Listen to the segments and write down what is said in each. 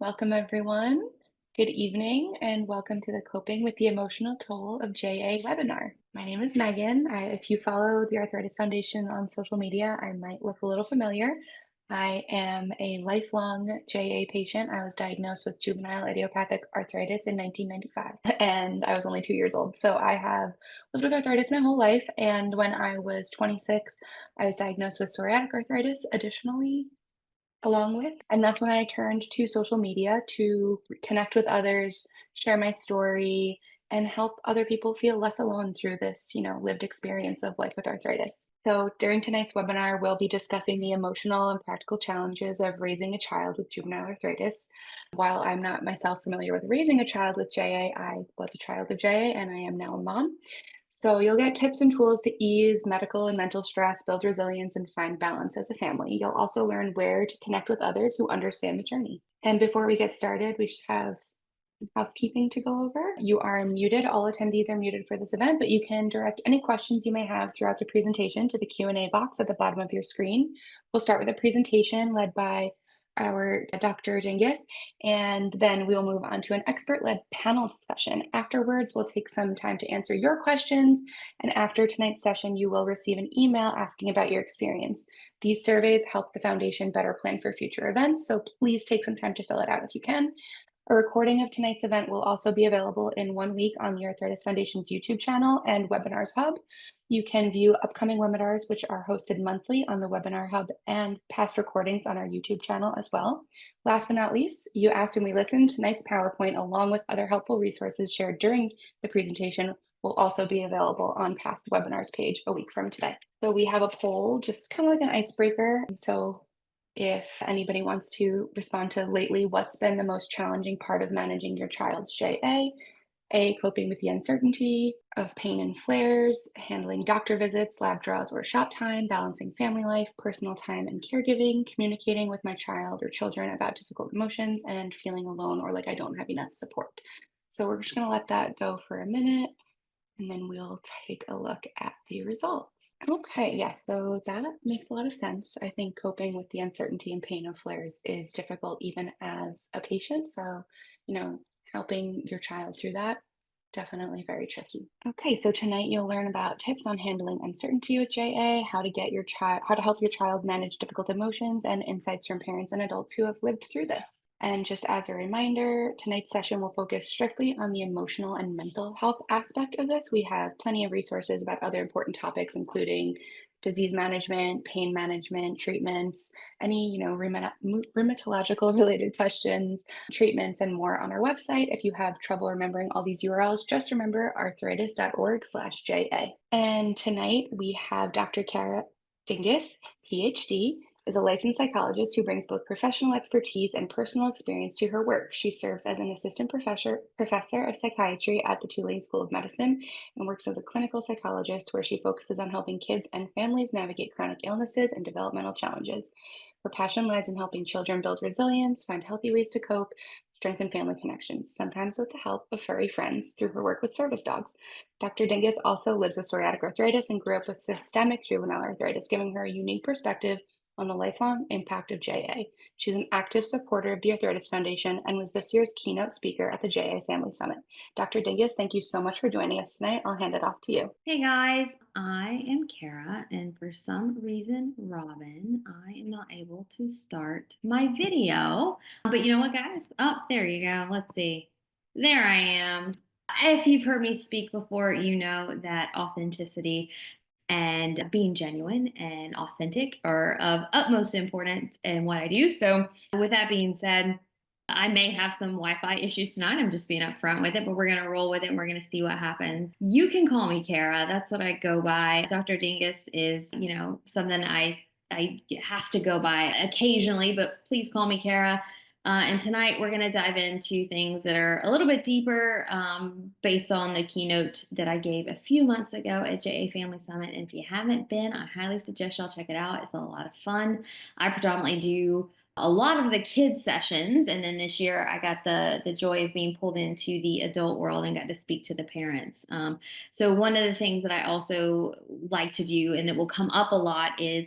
Welcome, everyone. Good evening, and welcome to the Coping with the Emotional Toll of JA webinar. My name is Megan. If you follow the Arthritis Foundation on social media, I might look a little familiar. I am a lifelong JA patient. I was diagnosed with juvenile idiopathic arthritis in 1995, and I was only 2 years old. So I have lived with arthritis my whole life. And when I was 26, I was diagnosed with psoriatic arthritis additionally along with. And that's when I turned to social media to connect with others, share my story, and help other people feel less alone through this, lived experience of life with arthritis. So during tonight's webinar, we'll be discussing the emotional and practical challenges of raising a child with juvenile arthritis. While I'm not myself familiar with raising a child with JA, I was a child of JA and I am now a mom. So you'll get tips and tools to ease medical and mental stress, build resilience, and find balance as a family. You'll also learn where to connect with others who understand the journey. And before we get started, we just have housekeeping to go over. You are muted. All attendees are muted for this event, but you can direct any questions you may have throughout the presentation to the Q&A box at the bottom of your screen. We'll start with a presentation led by our Dr. Dingess, and then we'll move on to an expert-led panel discussion. Afterwards, we'll take some time to answer your questions, and after tonight's session, you will receive an email asking about your experience. These surveys help the foundation better plan for future events, so please take some time to fill it out if you can. A recording of tonight's event will also be available in 1 week on the Arthritis Foundation's YouTube channel and Webinars Hub. You can view upcoming webinars, which are hosted monthly on the Webinar Hub, and past recordings on our YouTube channel as well. Last but not least, you asked and we listened. Tonight's PowerPoint, along with other helpful resources shared during the presentation, will also be available on past webinars page a week from today. So we have a poll, just kind of like an icebreaker. So if anybody wants to respond to lately, what's been the most challenging part of managing your child's JA? A, coping with the uncertainty of pain and flares, handling doctor visits, lab draws, or shop time, balancing family life, personal time, and caregiving, communicating with my child or children about difficult emotions, and feeling alone or like I don't have enough support. So we're just going to let that go for a minute, and then we'll take a look at the results. Okay, yeah, so that makes a lot of sense. I think coping with the uncertainty and pain of flares is difficult even as a patient. So, helping your child through that, definitely very tricky. Okay, so tonight you'll learn about tips on handling uncertainty with JA, how to help your child manage difficult emotions, and insights from parents and adults who have lived through this. And just as a reminder, tonight's session will focus strictly on the emotional and mental health aspect of this. We have plenty of resources about other important topics, including disease management, pain management, treatments, any, rheumatological related questions, treatments, and more on our website. If you have trouble remembering all these URLs, just remember arthritis.org/JA. And tonight we have Dr. Kara Dingess, PhD, is a licensed psychologist who brings both professional expertise and personal experience to her work. She serves as an assistant professor of psychiatry at the Tulane School of Medicine and works as a clinical psychologist where she focuses on helping kids and families navigate chronic illnesses and developmental challenges. Her passion lies in helping children build resilience, find healthy ways to cope, strengthen family connections, sometimes with the help of furry friends through her work with service dogs. Dr. Dingess also lives with psoriatic arthritis and grew up with systemic juvenile arthritis, giving her a unique perspective on the lifelong impact of JA. She's an active supporter of the Arthritis Foundation and was this year's keynote speaker at the JA Family Summit. Dr. Dingess, thank you so much for joining us tonight. I'll hand it off to you. Hey guys, I am Kara, and for some reason, Robin, I am not able to start my video. But you know what, guys? Oh, there you go. Let's see. There I am. If you've heard me speak before, you know that authenticity and being genuine and authentic are of utmost importance in what I do. So, with that being said, I may have some Wi-Fi issues tonight. I'm just being upfront with it, but we're going to roll with it and we're going to see what happens. You can call me Kara. That's what I go by. Dr. Dingess is, something I have to go by occasionally, but please call me Kara. And tonight we're going to dive into things that are a little bit deeper based on the keynote that I gave a few months ago at JA Family Summit. And if you haven't been, I highly suggest y'all check it out. It's a lot of fun. I predominantly do a lot of the kids sessions, and then this year I got the joy of being pulled into the adult world and got to speak to the parents. So one of the things that I also like to do and that will come up a lot is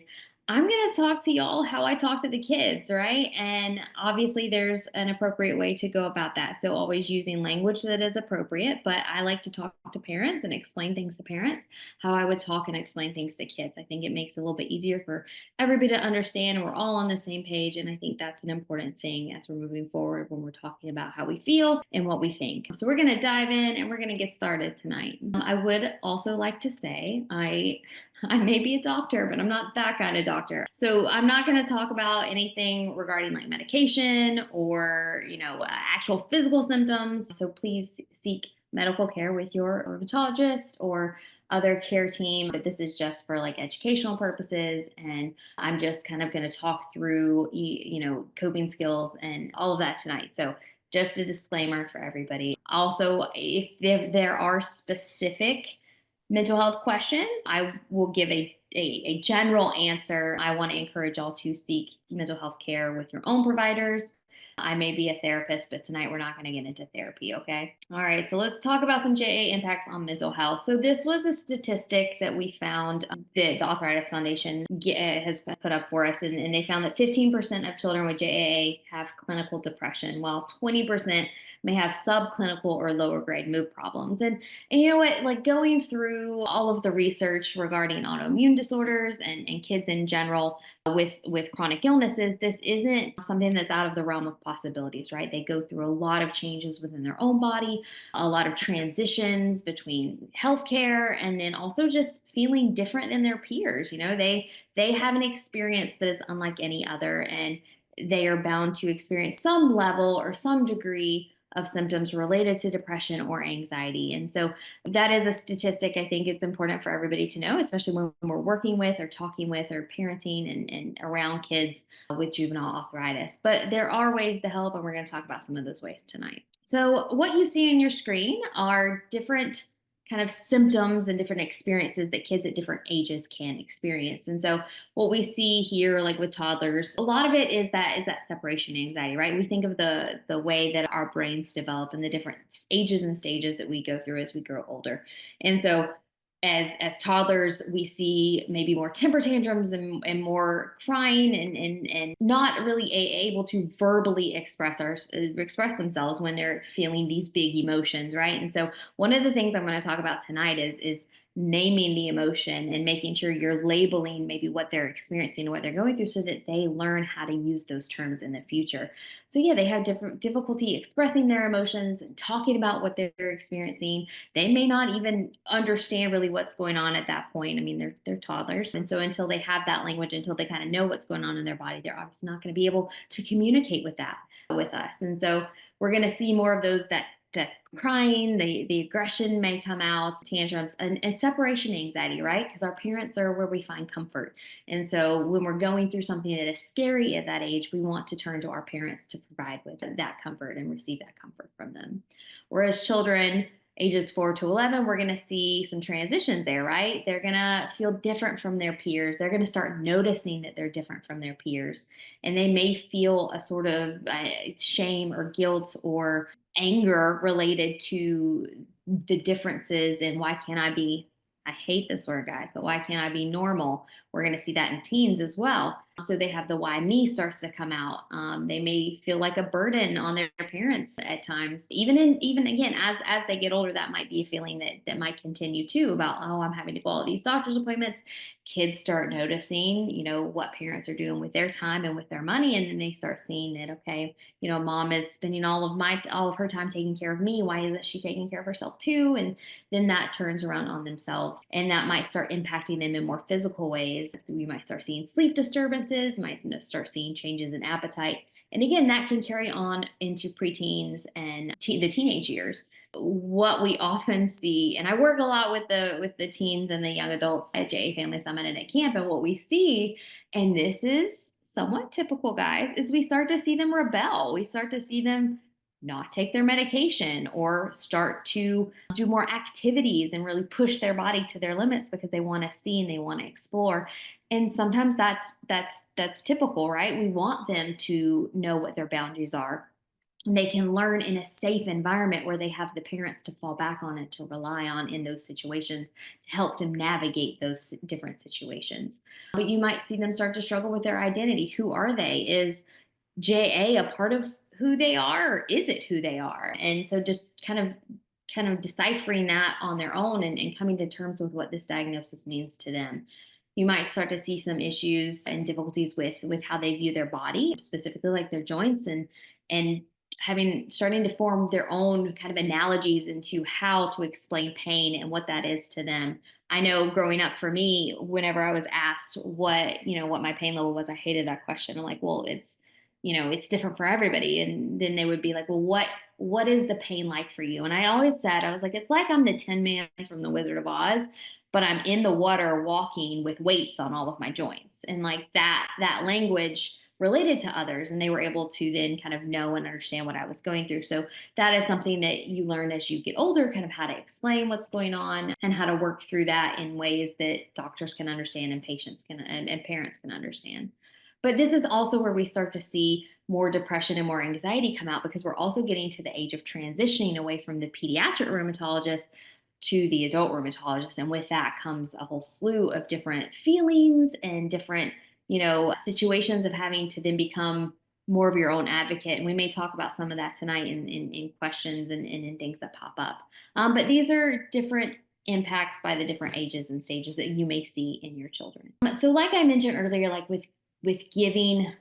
I'm going to talk to y'all how I talk to the kids, right? And obviously, there's an appropriate way to go about that. So, always using language that is appropriate. But I like to talk to parents and explain things to parents how I would talk and explain things to kids. I think it makes it a little bit easier for everybody to understand. We're all on the same page. And I think that's an important thing as we're moving forward when we're talking about how we feel and what we think. So, we're going to dive in and we're going to get started tonight. I would also like to say, I may be a doctor, but I'm not that kind of doctor. So I'm not going to talk about anything regarding like medication or, actual physical symptoms. So please seek medical care with your rheumatologist or other care team. But this is just for like educational purposes. And I'm just kind of going to talk through, coping skills and all of that tonight. So just a disclaimer for everybody. Also, if there are specific mental health questions, I will give a general answer. I want to encourage y'all to seek mental health care with your own providers. I may be a therapist, but tonight we're not going to get into therapy, okay? All right, so let's talk about some JA impacts on mental health. So this was a statistic that we found the Arthritis Foundation has put up for us, and they found that 15% of children with JAA have clinical depression, while 20% may have subclinical or lower grade mood problems. And you know what, like going through all of the research regarding autoimmune disorders and kids in general, with chronic illnesses, this isn't something that's out of the realm of possibilities, right? They go through a lot of changes within their own body, a lot of transitions between healthcare, and then also just feeling different than their peers. They have an experience that is unlike any other, and they are bound to experience some level or some degree of symptoms related to depression or anxiety. And so that is a statistic I think it's important for everybody to know, especially when we're working with or talking with or parenting and around kids with juvenile arthritis. But there are ways to help, and we're going to talk about some of those ways tonight. So, what you see on your screen are different kind of symptoms and different experiences that kids at different ages can experience. And so what we see here, like with toddlers, a lot of it is that separation anxiety, right? We think of the way that our brains develop and the different ages and stages that we go through as we grow older. And so as toddlers, we see maybe more temper tantrums and more crying and not really able to verbally express themselves when they're feeling these big emotions, right? And so one of the things I'm going to talk about tonight is naming the emotion and making sure you're labeling maybe what they're experiencing and what they're going through so that they learn how to use those terms in the future. So yeah, they have different difficulty expressing their emotions and talking about what they're experiencing. They may not even understand really what's going on at that point. I mean, they're toddlers. And so until they have that language, until they kind of know what's going on in their body, they're obviously not going to be able to communicate with that with us. And so we're going to see more of those that crying, the aggression may come out, tantrums, and separation anxiety, right? Because our parents are where we find comfort. And so when we're going through something that is scary at that age, we want to turn to our parents to provide with that comfort and receive that comfort from them. Whereas children, ages 4 to 11, we're going to see some transitions there, right? They're going to feel different from their peers. They're going to start noticing that they're different from their peers. And they may feel a sort of shame or guilt or anger related to the differences and why can't I be, I hate this word, guys, but why can't I be normal? We're going to see that in teens as well. So they have the why me starts to come out. They may feel like a burden on their parents at times. Even again, as they get older, that might be a feeling that might continue too about, oh, I'm having to go all these doctor's appointments. Kids start noticing, what parents are doing with their time and with their money. And then they start seeing that, okay, mom is spending all of her time taking care of me. Why isn't she taking care of herself too? And then that turns around on themselves, and that might start impacting them in more physical ways. So we might start seeing sleep disturbances, might start seeing changes in appetite. And again, that can carry on into preteens and the teenage years. What we often see, and I work a lot with the teens and the young adults at JA Family Summit and at camp, and what we see, and this is somewhat typical, guys, is we start to see them rebel. We start to see them not take their medication or start to do more activities and really push their body to their limits because they want to see and they want to explore. And sometimes that's typical, right? We want them to know what their boundaries are. they can learn in a safe environment where they have the parents to fall back on and to rely on in those situations to help them navigate those different situations. But you might see them start to struggle with their identity. Who are they? Is JA a part of who they are, or is it who they are? And so just kind of deciphering that on their own, and coming to terms with what this diagnosis means to them. You might start to see some issues and difficulties with how they view their body, specifically like their joints, and having starting to form their own kind of analogies into how to explain pain and what that is to them. I know growing up for me, whenever I was asked what my pain level was, I hated that question. I'm like, well, it's different for everybody. And then they would be like, well, what is the pain like for you? And I always said, I was like, it's like I'm the Tin Man from the Wizard of Oz, but I'm in the water walking with weights on all of my joints. And like that language related to others, and they were able to then kind of know and understand what I was going through. So that is something that you learn as you get older, kind of how to explain what's going on and how to work through that in ways that doctors can understand and patients can and parents can understand. But this is also where we start to see more depression and more anxiety come out, because we're also getting to the age of transitioning away from the pediatric rheumatologist to the adult rheumatologist. And with that comes a whole slew of different feelings and different, situations of having to then become more of your own advocate. And we may talk about some of that tonight in questions and in things that pop up. But these are different impacts by the different ages and stages that you may see in your children. So, like I mentioned earlier, like with giving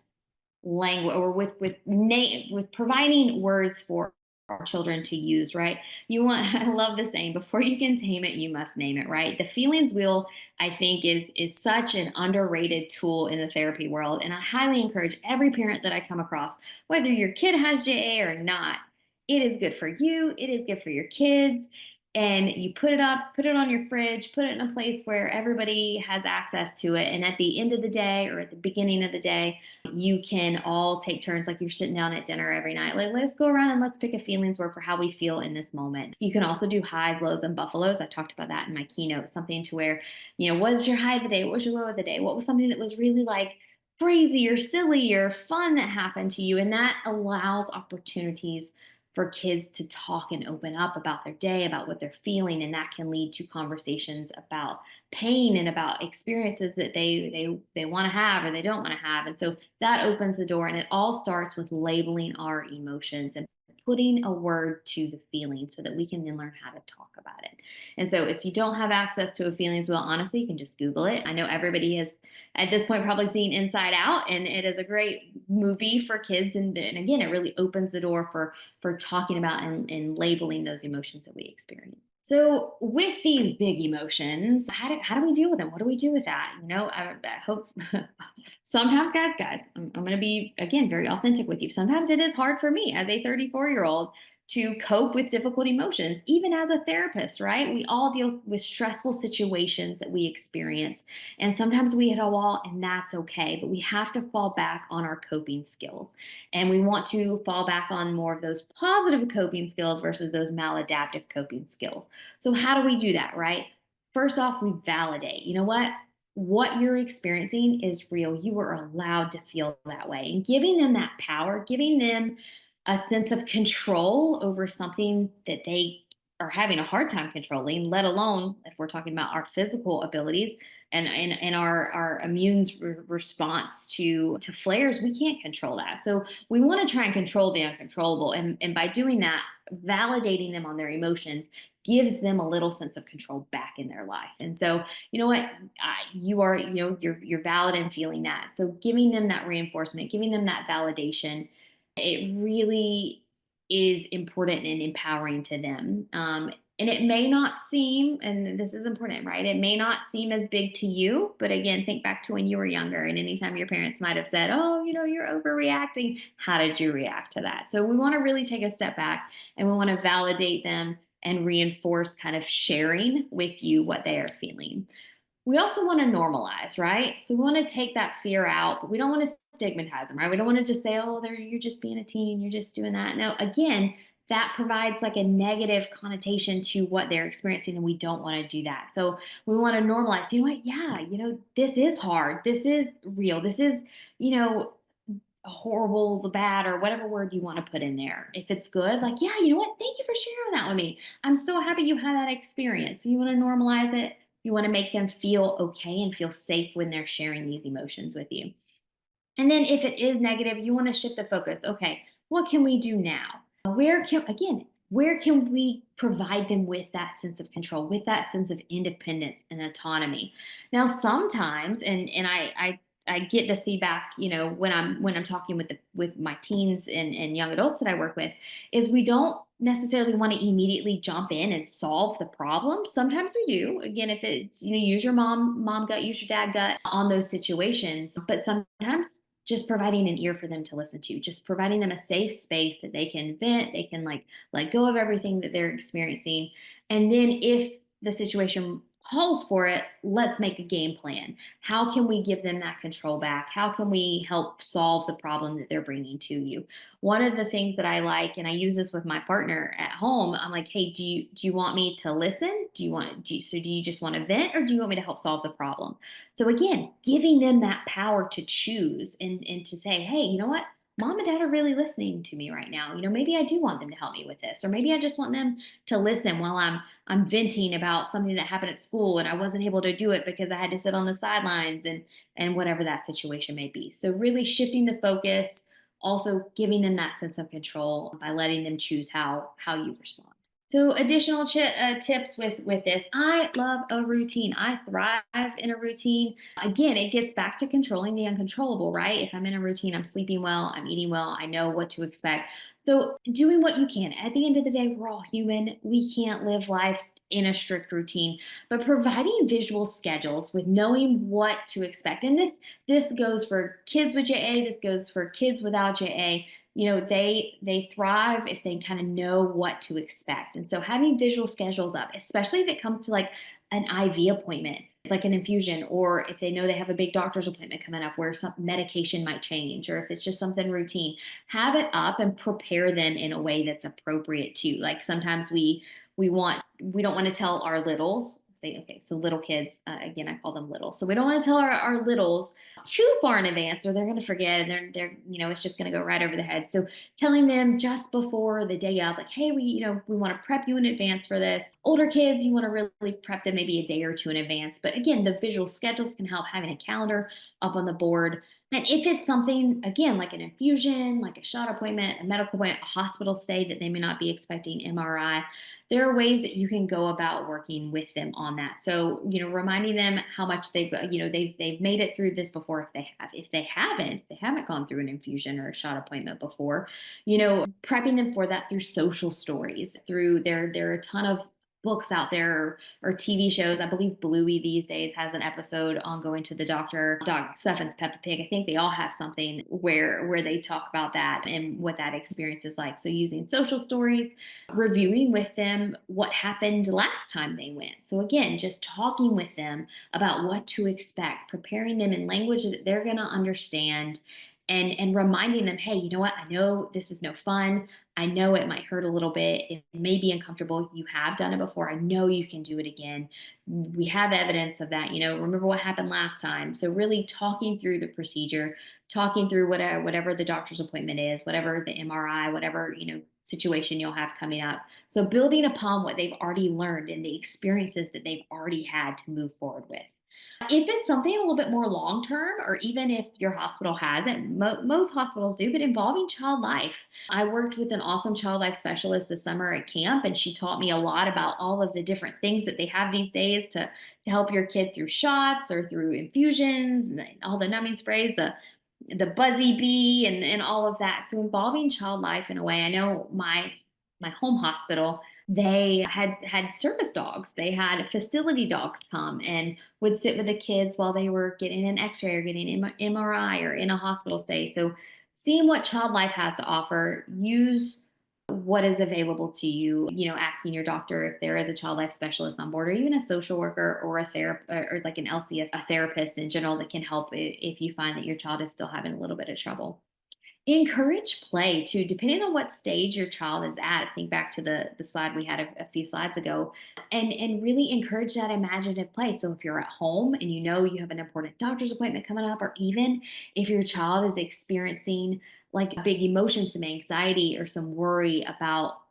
language, or with providing words for our children to use, right? I love the saying, before you can tame it, you must name it, right? The feelings wheel, I think, is such an underrated tool in the therapy world. And I highly encourage every parent that I come across, whether your kid has JA or not, it is good for you, it is good for your kids. And you put it up, put it on your fridge, put it in a place where everybody has access to it. And at the end of the day, or at the beginning of the day, you can all take turns, like you're sitting down at dinner every night. Like, let's go around and let's pick a feelings word for how we feel in this moment. You can also do highs, lows, and buffaloes. I talked about that in my keynote. Something to where, what was your high of the day? What was your low of the day? What was something that was really like crazy or silly or fun that happened to you? And that allows opportunities for kids to talk and open up about their day, about what they're feeling, and that can lead to conversations about pain and about experiences that they want to have or they don't want to have. And so that opens the door, and it all starts with labeling our emotions and putting a word to the feeling so that we can then learn how to talk about it. And so if you don't have access to a feelings wheel, honestly, you can just Google it. I know everybody has at this point probably seen Inside Out, and it is a great movie for kids. And again, it really opens the door for talking about and labeling those emotions that we experience. So, with these big emotions, how do we deal with them? What do we do with that? I hope sometimes, guys, I'm going to be, again, very authentic with you. Sometimes it is hard for me as a 34-year-old to cope with difficult emotions, even as a therapist, right? We all deal with stressful situations that we experience. And sometimes we hit a wall, and that's okay. But we have to fall back on our coping skills. And we want to fall back on more of those positive coping skills versus those maladaptive coping skills. So, how do we do that, right? First off, we validate. You know what? What you're experiencing is real. You are allowed to feel that way. And giving them that power, giving them a sense of control over something that they are having a hard time controlling, let alone if we're talking about our physical abilities and our response to flares. We can't control that. So we want to try and control the uncontrollable. And by doing that, validating them on their emotions gives them a little sense of control back in their life. And so, you know what, you are, you're valid in feeling that. So giving them that reinforcement, giving them that validation, it really is important and empowering to them. And it may not seem, and this is important, right? It may not seem as big to you, but again, think back to when you were younger, and anytime your parents might have said, oh, you're overreacting. How did you react to that? So we want to really take a step back, and we want to validate them and reinforce kind of sharing with you what they are feeling. We also want to normalize, right? So we want to take that fear out, but we don't want to stigmatize them, right? We don't want to just say, oh, you're just being a teen, you're just doing that. No, again, that provides like a negative connotation to what they're experiencing, and we don't want to do that. So we want to normalize, you know what? Yeah, this is hard. This is real. This is, you know, horrible, the bad, or whatever word you want to put in there. If it's good, like, yeah, you know what? Thank you for sharing that with me. I'm so happy you had that experience. So you want to normalize it. You want to make them feel okay and feel safe when they're sharing these emotions with you. And then if it is negative, you want to shift the focus. Okay, what can we do now? Where can we provide them with that sense of control, with that sense of independence and autonomy? Now, sometimes, and I get this feedback, when I'm talking with my teens and young adults that I work with, is we don't necessarily want to immediately jump in and solve the problem. Sometimes we do. Again, if it's, use your mom gut, use your dad gut on those situations. But sometimes just providing an ear for them to listen to, just providing them a safe space that they can vent, they can like let go of everything that they're experiencing. And then if the situation calls for it, let's make a game plan. How can we give them that control back? How can we help solve the problem that they're bringing to you? One of the things that I like, and I use this with my partner at home, I'm like, hey, do you want me to listen? Do you just want to vent, or do you want me to help solve the problem? So again, giving them that power to choose and to say, hey, you know what? Mom and dad are really listening to me right now. Maybe I do want them to help me with this, or maybe I just want them to listen while I'm venting about something that happened at school and I wasn't able to do it because I had to sit on the sidelines and whatever that situation may be. So really shifting the focus, also giving them that sense of control by letting them choose how you respond. So additional tips with this. I love a routine. I thrive in a routine. Again, it gets back to controlling the uncontrollable, right? If I'm in a routine, I'm sleeping well, I'm eating well, I know what to expect. So doing what you can. At the end of the day, we're all human. We can't live life in a strict routine, but providing visual schedules with knowing what to expect. And this goes for kids with JA, this goes for kids without JA. They thrive if they kind of know what to expect. And so having visual schedules up, especially if it comes to like an IV appointment, like an infusion, or if they know they have a big doctor's appointment coming up where some medication might change, or if it's just something routine, have it up and prepare them in a way that's appropriate too. Like sometimes we don't want to tell our littles, say, okay, so little kids, again, I call them little, so we don't want to tell our littles too far in advance, or they're going to forget, and they're it's just going to go right over their head. So telling them just before the day of, like, hey, we want to prep you in advance for this. Older kids, you want to really prep them maybe a day or two in advance. But again, the visual schedules can help, having a calendar up on the board. And if it's something, again, like an infusion, like a shot appointment, a medical appointment, a hospital stay that they may not be expecting MRI, there are ways that you can go about working with them on that. So, reminding them how much they've made it through this before, if they have. If they haven't gone through an infusion or a shot appointment before, prepping them for that through social stories, through there are a ton of books out there, or TV shows. I believe Bluey these days has an episode on going to the doctor. Doc Steffens, Peppa Pig. I think they all have something where they talk about that and what that experience is like. So using social stories, reviewing with them what happened last time they went. So again, just talking with them about what to expect, preparing them in language that they're going to understand, and reminding them, hey, you know what? I know this is no fun. I know it might hurt a little bit. It may be uncomfortable. You have done it before. I know you can do it again. We have evidence of that. Remember what happened last time. So really talking through the procedure, talking through whatever the doctor's appointment is, whatever the MRI, whatever, situation you'll have coming up. So building upon what they've already learned and the experiences that they've already had to move forward with. If it's something a little bit more long term, or even if your hospital hasn't, most hospitals do, but involving child life. I worked with an awesome child life specialist this summer at camp, and she taught me a lot about all of the different things that they have these days to help your kid through shots or through infusions, and all the numbing sprays, the buzzy bee, and all of that. So involving child life in a way. I know my home hospital, they had service dogs. They had facility dogs come and would sit with the kids while they were getting an x-ray or getting an MRI or in a hospital stay. So seeing what child life has to offer, use what is available to you, asking your doctor if there is a child life specialist on board, or even a social worker or a therapist, or like an LCS, a therapist in general, that can help if you find that your child is still having a little bit of trouble. Encourage play too, depending on what stage your child is at. Think back to the slide we had a few slides ago, and really encourage that imaginative play. So if you're at home and you know you have an important doctor's appointment coming up, or even if your child is experiencing like big emotion, some anxiety or some worry about,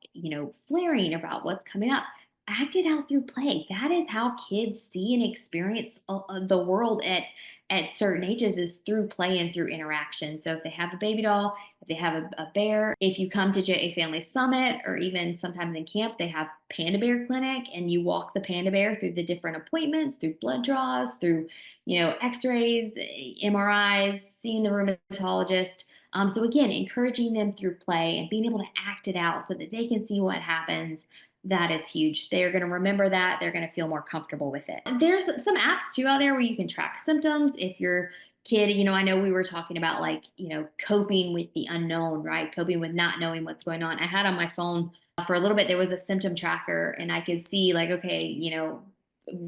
flaring about what's coming up, act it out through play. That is how kids see and experience the world at certain ages, is through play and through interaction. So if they have a baby doll, if they have a bear, if you come to JA Family Summit, or even sometimes in camp, they have Panda Bear Clinic, and you walk the panda bear through the different appointments, through blood draws, through, x-rays, MRIs, seeing the rheumatologist. So again, encouraging them through play and being able to act it out so that they can see what happens, that is huge. They're going to remember that. They're going to feel more comfortable with it. There's some apps too out there where you can track symptoms. If your kid, I know we were talking about like, coping with the unknown, right? Coping with not knowing what's going on. I had on my phone for a little bit, there was a symptom tracker, and I could see like, okay,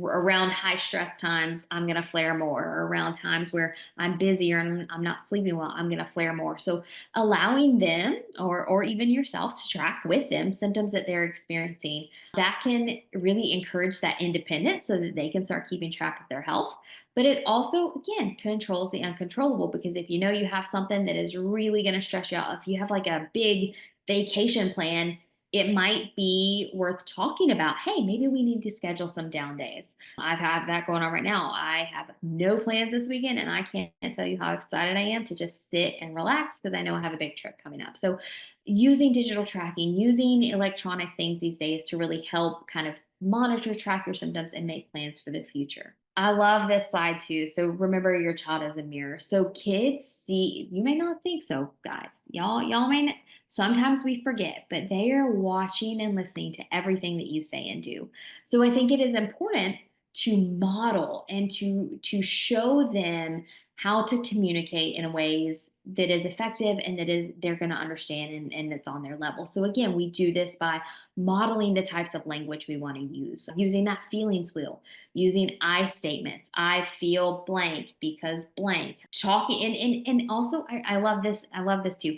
around high stress times, I'm going to flare more. Or around times where I'm busy or I'm not sleeping well, I'm going to flare more. So allowing them, or even yourself, to track with them symptoms that they're experiencing, that can really encourage that independence so that they can start keeping track of their health. But it also, again, controls the uncontrollable, because if you know you have something that is really going to stress you out, if you have like a big vacation plan, it might be worth talking about. Hey, maybe we need to schedule some down days. I've had that going on right now. I have no plans this weekend, and I can't tell you how excited I am to just sit and relax because I know I have a big trip coming up. So, using digital tracking, using electronic things these days to really help kind of monitor, track your symptoms, and make plans for the future. I love this slide too. So remember, your child is a mirror. So kids see, you may not think so, guys. Y'all may not, sometimes we forget, but they are watching and listening to everything that you say and do. So I think it is important to model and to show them how to communicate in ways that is effective and that is they're going to understand, and that's on their level. So again, we do this by modeling the types of language we want to use, using that feelings wheel, using I statements. I feel blank because blank. Talking, and also I love this. I love this too.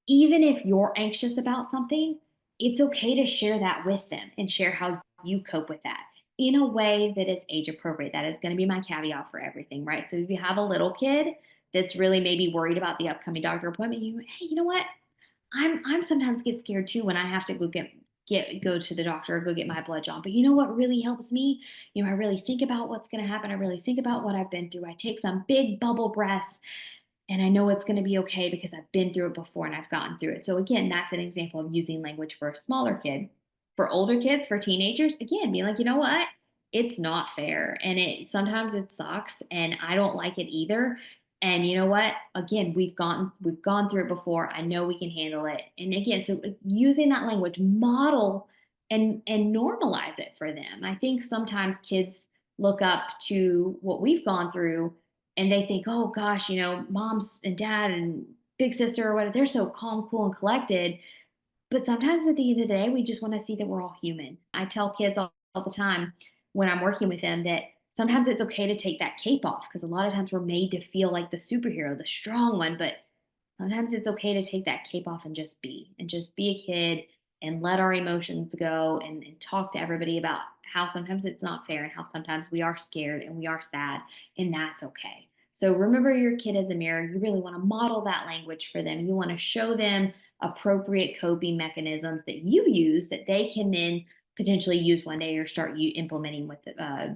Even if you're anxious about something, it's okay to share that with them and share how you cope with that in a way that is age appropriate. That is going to be my caveat for everything, right? So if you have a little kid that's really maybe worried about the upcoming doctor appointment, hey, you know what? I'm sometimes get scared too when I have to go to the doctor or go get my blood drawn. But you know what really helps me? I really think about what's going to happen. I really think about what I've been through. I take some big bubble breaths, and I know it's going to be okay because I've been through it before and I've gotten through it. So again, that's an example of using language for a smaller kid. For older kids, for teenagers, again, being like, you know what? It's not fair, and sometimes it sucks, and I don't like it either. And you know what? Again, we've gone through it before. I know we can handle it. And again, so using that language, model and normalize it for them. I think sometimes kids look up to what we've gone through, and they think, oh gosh, moms and dad and big sister or whatever, they're so calm, cool, and collected. But sometimes at the end of the day, we just want to see that we're all human. I tell kids all the time when I'm working with them that sometimes it's okay to take that cape off, because a lot of times we're made to feel like the superhero, the strong one. But sometimes it's okay to take that cape off and just be a kid, and let our emotions go, and talk to everybody about how sometimes it's not fair, and how sometimes we are scared and we are sad, and that's okay. So remember your kid as a mirror. You really want to model that language for them. You want to show them appropriate coping mechanisms that you use that they can then potentially use one day or start you implementing with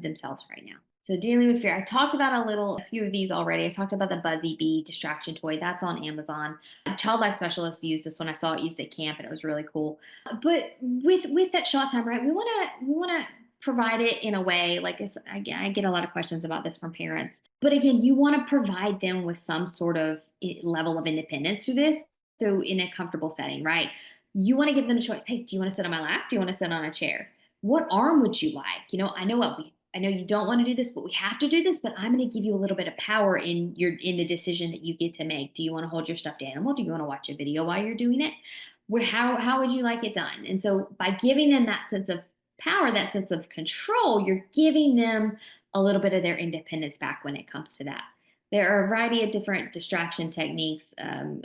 themselves right now. So dealing with fear, I talked about a few of these already. I talked about the Buzzy Bee distraction toy. That's on Amazon. Child life specialists use this one. I saw it used at camp, and it was really cool. But with that shot time, right? We want to provide it in a way like this. I get a lot of questions about this from parents. But again, you want to provide them with some sort of level of independence through this. So in a comfortable setting, right? You want to give them a choice. Hey, do you want to sit on my lap? Do you want to sit on a chair? What arm would you like? I know you don't want to do this, but we have to do this. But I'm going to give you a little bit of power in the decision that you get to make. Do you want to hold your stuffed animal? Do you want to watch a video while you're doing it? How would you like it done? And so by giving them that sense of power, that sense of control, you're giving them a little bit of their independence back when it comes to that. There are a variety of different distraction techniques.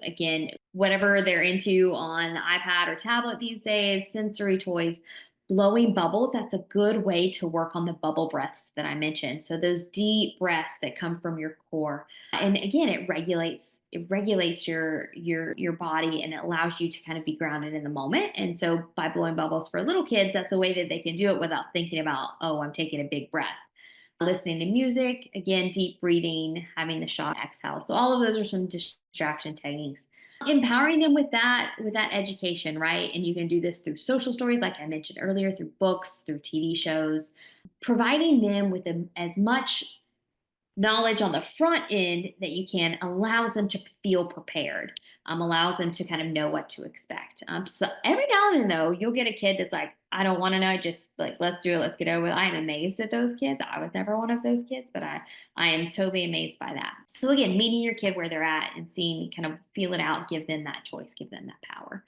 Again, whatever they're into on the iPad or tablet these days, sensory toys, blowing bubbles, that's a good way to work on the bubble breaths that I mentioned. So those deep breaths that come from your core. And again, it regulates your body, and it allows you to kind of be grounded in the moment. And so by blowing bubbles for little kids, that's a way that they can do it without thinking about, oh, I'm taking a big breath. Listening to music, again, deep breathing, having the shot exhale. So all of those are some distraction techniques. Empowering them with that education, right? And you can do this through social stories, like I mentioned earlier, through books, through TV shows, providing them with as much knowledge on the front end that you can allows them to feel prepared, allows them to kind of know what to expect. So every now and then, though, you'll get a kid that's like, I don't want to know, just like, let's do it, let's get over it. I'm amazed at those kids. I was never one of those kids, but I am totally amazed by that. So again, meeting your kid where they're at and seeing, kind of feel it out, give them that choice, give them that power.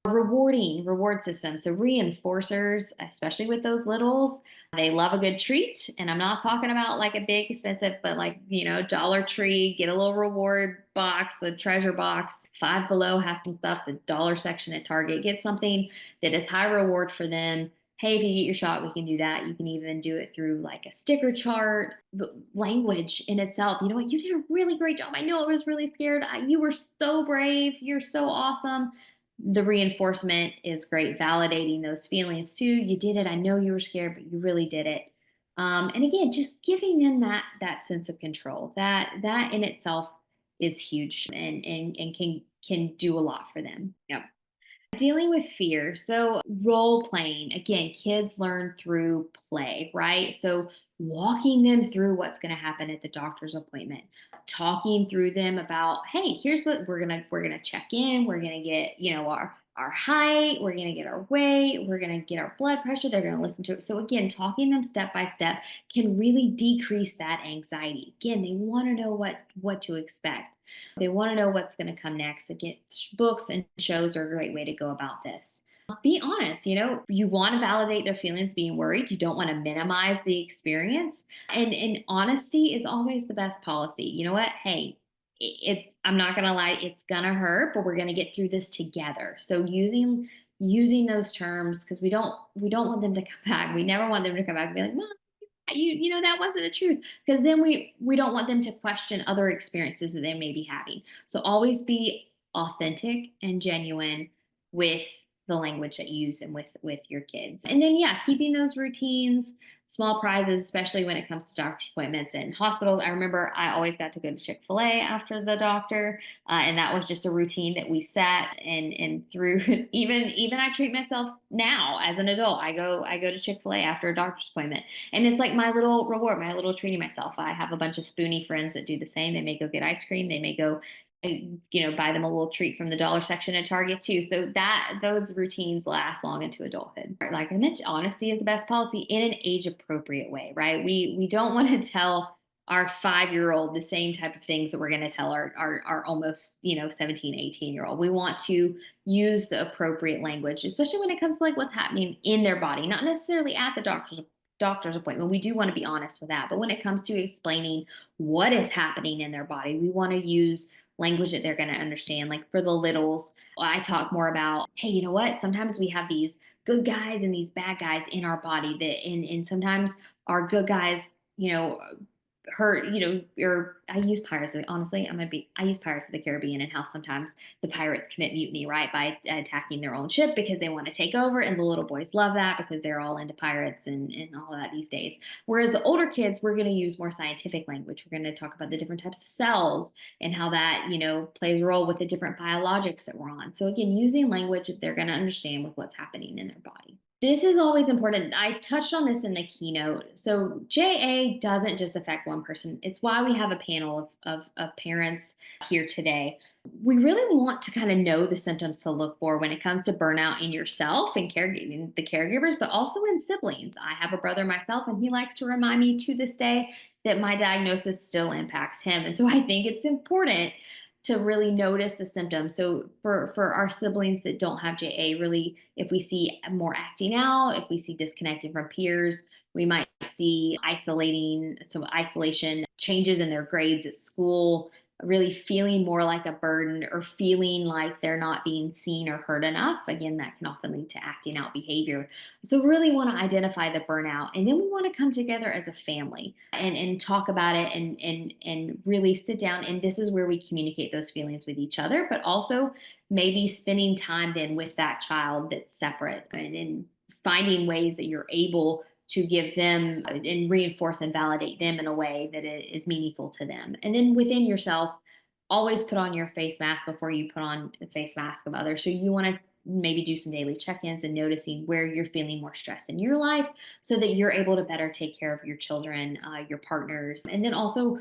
Rewarding reward system. So reinforcers, especially with those littles, they love a good treat. And I'm not talking about like a big expensive, but like, Dollar Tree, get a little reward box, a treasure box. Five Below has some stuff, the dollar section at Target. Get something that is high reward for them. Hey, if you get your shot, we can do that. You can even do it through like a sticker chart. But language in itself, you know what? You did a really great job. I know I was really scared. You were so brave. You're so awesome. The reinforcement is great, validating those feelings too. You did it. I know you were scared, but you really did it. And again, just giving them that sense of control. That in itself is huge, and can do a lot for them. Yep. Dealing with fear. So, role playing. Again, kids learn through play, right? So, walking them through what's going to happen at the doctor's appointment, talking through them about, hey, here's what we're going to check in. We're going to get, our height, we're going to get our weight, we're going to get our blood pressure. They're going to listen to it. So again, talking them step by step can really decrease that anxiety. Again, they want to know what to expect. They want to know what's going to come next. Again, books and shows are a great way to go about this. Be honest, you want to validate their feelings being worried. You don't want to minimize the experience. And honesty is always the best policy. You know what? Hey, I'm not gonna lie, it's gonna hurt, but we're gonna get through this together. So using those terms, because we don't want them to come back. We never want them to come back and be like, Mom, that wasn't the truth. Because then we don't want them to question other experiences that they may be having. So always be authentic and genuine with the language that you use and with your kids. And then yeah, keeping those routines, small prizes, especially when it comes to doctor's appointments and hospitals. I remember I always got to go to Chick-fil-A after the doctor, and that was just a routine that we set. And through even I treat myself now as an adult. I go to Chick-fil-A after a doctor's appointment, and it's like my little reward, my little treating myself. I have a bunch of spoony friends that do the same. They may go get ice cream. They may go buy them a little treat from the dollar section at Target too. So that those routines last long into adulthood. Like I mentioned, honesty is the best policy in an age appropriate way, right? We don't want to tell our 5-year-old the same type of things that we're going to tell our almost 17, 18-year-old. We want to use the appropriate language, especially when it comes to like what's happening in their body, not necessarily at the doctor's appointment. We do want to be honest with that. But when it comes to explaining what is happening in their body, we want to use language that they're going to understand. Like for the littles, I talk more about, hey, you know what? Sometimes we have these good guys and these bad guys in our body and sometimes our good guys, hurt, or I use Pirates of honestly, I use Pirates of the Caribbean, and how sometimes the pirates commit mutiny, right? By attacking their own ship because they want to take over. And the little boys love that because they're all into pirates and all of that these days. Whereas the older kids, we're going to use more scientific language. We're going to talk about the different types of cells and how that, plays a role with the different biologics that we're on. So again, using language that they're going to understand with what's happening in their body. This is always important. I touched on this in the keynote. So JA doesn't just affect one person. It's why we have a panel of parents here today. We really want to kind of know the symptoms to look for when it comes to burnout in yourself and the caregivers, but also in siblings. I have a brother myself, and he likes to remind me to this day that my diagnosis still impacts him. And so I think it's important to really notice the symptoms. So for our siblings that don't have JA, really, if we see more acting out, if we see disconnecting from peers, we might see isolation, changes in their grades at school, really feeling more like a burden or feeling like they're not being seen or heard enough. Again, that can often lead to acting out behavior. So really want to identify the burnout, and then we want to come together as a family and talk about it and really sit down. And this is where we communicate those feelings with each other, but also maybe spending time then with that child that's separate, and finding ways that you're able to give them and reinforce and validate them in a way that it is meaningful to them. And then within yourself, always put on your face mask before you put on the face mask of others. So you want to maybe do some daily check-ins and noticing where you're feeling more stress in your life, so that you're able to better take care of your children, your partners. And then also,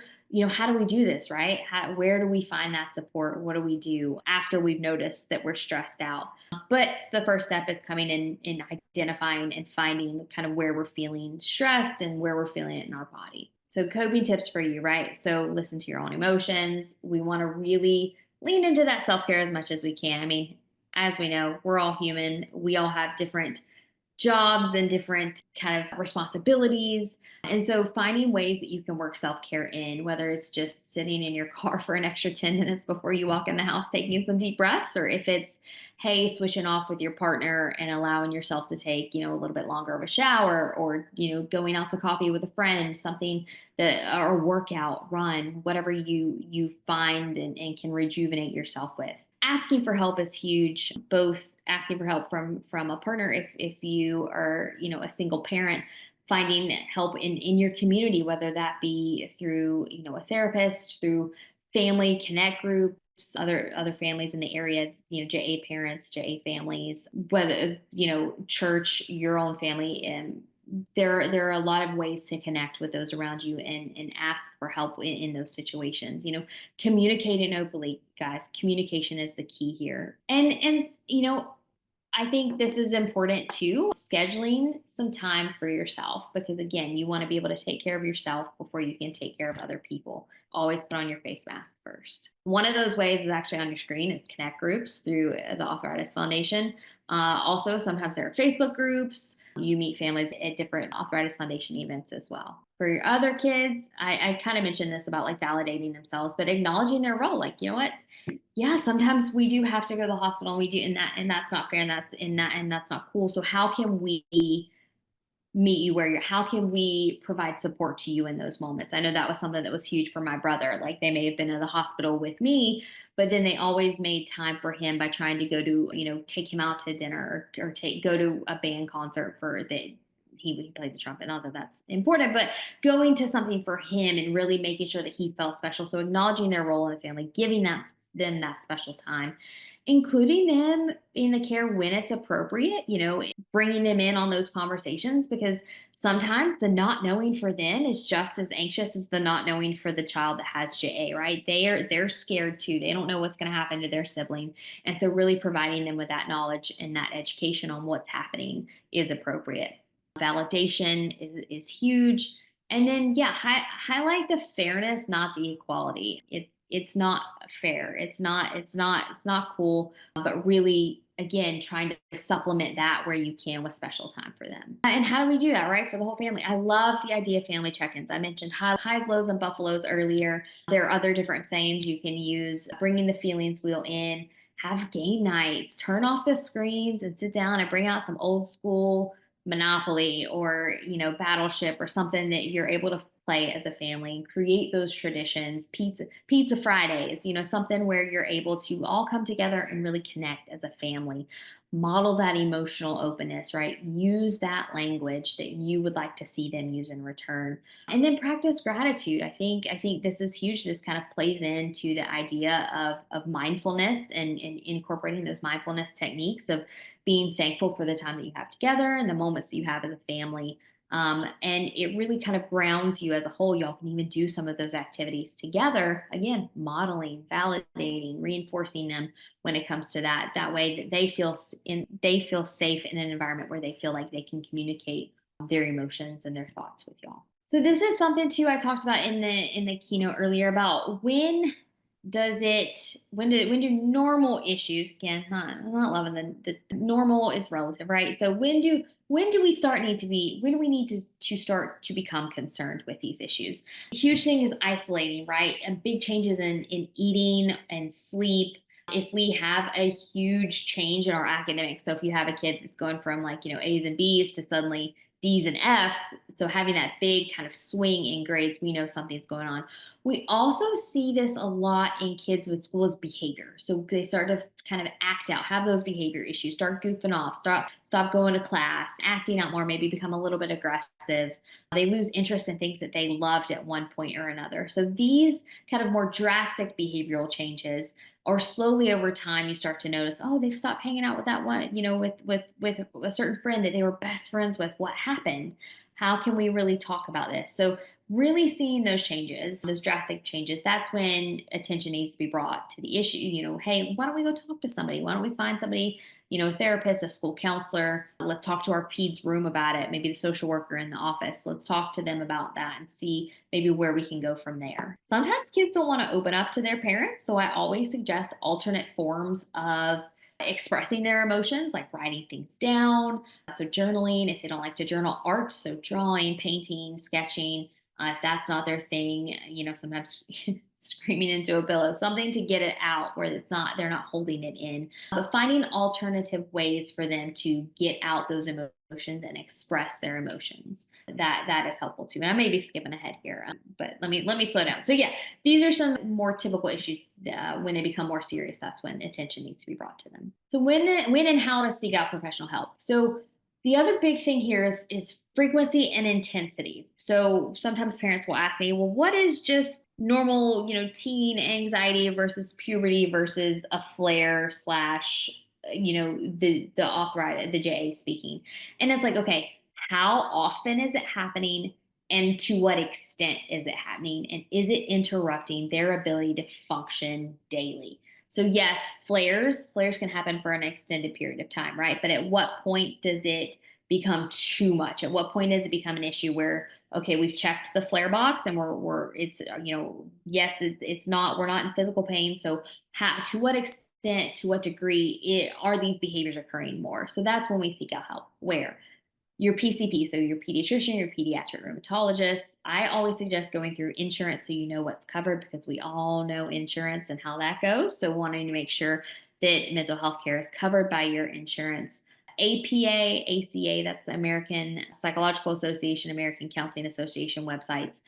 how do we do this, right? Where do we find that support? What do we do after we've noticed that we're stressed out? But the first step is coming in identifying and finding kind of where we're feeling stressed and where we're feeling it in our body. So coping tips for you, right? So listen to your own emotions. We want to really lean into that self-care as much as we can. I mean, as we know, we're all human. We all have different jobs and different kind of responsibilities. And so finding ways that you can work self-care in, whether it's just sitting in your car for an extra 10 minutes before you walk in the house, taking some deep breaths, or if it's, hey, switching off with your partner and allowing yourself to take, a little bit longer of a shower, or, going out to coffee with a friend, something that, or workout, run, whatever you find and can rejuvenate yourself with. Asking for help is huge, both asking for help from a partner if you are, a single parent, finding help in your community, whether that be through, a therapist, through family connect groups, other families in the area, JA parents, JA families, whether, church, your own family. And there are a lot of ways to connect with those around you and ask for help in those situations. Communicating openly, guys. Communication is the key here. And I think this is important too, scheduling some time for yourself, because again, you want to be able to take care of yourself before you can take care of other people. Always put on your face mask first. One of those ways is actually on your screen. It's connect groups through the Arthritis Foundation. Also, sometimes there are Facebook groups. You meet families at different Arthritis Foundation events as well. For your other kids, I kind of mentioned this about like validating themselves, but acknowledging their role. Like, you know what? Yeah, sometimes we do have to go to the hospital, and we do, and that's not fair, and that's not cool. So how can we meet you where you're, how can we provide support to you in those moments? I know that was something that was huge for my brother. Like, they may have been in the hospital with me, but then they always made time for him by trying to go to, take him out to dinner, or go to a band concert for the, he played the trumpet. Not that that's important, but going to something for him and really making sure that he felt special. So acknowledging their role in the family, giving them that special time, including them in the care when it's appropriate, bringing them in on those conversations, because sometimes the not knowing for them is just as anxious as the not knowing for the child that has JA, right? They're scared too. They don't know what's going to happen to their sibling. And so really providing them with that knowledge and that education on what's happening is appropriate. Validation is huge. And then, yeah, highlight the fairness, not the equality. It's not fair. It's not cool. But really, again, trying to supplement that where you can with special time for them. And how do we do that, right? For the whole family. I love the idea of family check-ins. I mentioned highs, lows, and buffaloes earlier. There are other different sayings you can use. Bringing the feelings wheel in. Have game nights. Turn off the screens and sit down and bring out some old school Monopoly, or Battleship, or something that you're able to play as a family, and create those traditions. Pizza Fridays, something where you're able to all come together and really connect as a family. Model that emotional openness, right? Use that language that you would like to see them use in return. And then practice gratitude. I think this is huge. This kind of plays into the idea of mindfulness, and incorporating those mindfulness techniques of being thankful for the time that you have together and the moments that you have as a family. And it really kind of grounds you as a whole. Y'all can even do some of those activities together. Again, modeling, validating, reinforcing them when it comes to that. That way that they feel safe in an environment where they feel like they can communicate their emotions and their thoughts with y'all. So this is something too I talked about in the keynote earlier, about when when do normal issues, again, not loving the normal is relative, right? So when do we start need to be when do we need to start to become concerned with these issues? A huge thing is isolating, right? And big changes in eating and sleep. If we have a huge change in our academics, so if you have a kid that's going from, like, A's and B's to suddenly D's and F's, so having that big kind of swing in grades, we know something's going on. We also see this a lot in kids with schools behavior. So they start to kind of act out, have those behavior issues, start goofing off, stop going to class, acting out more, maybe become a little bit aggressive. They lose interest in things that they loved at one point or another. So these kind of more drastic behavioral changes, or slowly over time you start to notice, oh, they've stopped hanging out with that one, with a certain friend that they were best friends with. What happened? How can we really talk about this? So really seeing those changes, those drastic changes, that's when attention needs to be brought to the issue. Hey, why don't we go talk to somebody? Why don't we find somebody, a therapist, a school counselor? Let's talk to our peds room about it. Maybe the social worker in the office. Let's talk to them about that and see maybe where we can go from there. Sometimes kids don't want to open up to their parents. So I always suggest alternate forms of expressing their emotions, like writing things down. So journaling, if they don't like to journal, art, so drawing, painting, sketching. If that's not their thing, sometimes screaming into a pillow, something to get it out where they're not holding it in. But finding alternative ways for them to get out those emotions and express their emotions, that is helpful too. And I may be skipping ahead here, but let me slow down. So yeah, these are some more typical issues. When they become more serious, that's when attention needs to be brought to them. So when and how to seek out professional help. So the other big thing here is frequency and intensity. So sometimes parents will ask me, well, what is just normal, teen anxiety versus puberty versus a flare slash, the arthritis, the JA speaking. And it's like, okay, how often is it happening? And to what extent is it happening? And is it interrupting their ability to function daily? So yes, flares can happen for an extended period of time, right? But at what point does it become too much? At what point does it become an issue where, okay, we've checked the flare box and we're it's yes, it's not, we're not in physical pain. So to what extent, to what degree are these behaviors occurring more? So that's when we seek out help. Where your PCP, so your pediatrician, your pediatric rheumatologist. I always suggest going through insurance so you know what's covered, because we all know insurance and how that goes. So wanting to make sure that mental health care is covered by your insurance. APA, ACA, that's the American Psychological Association, American Counseling Association websites.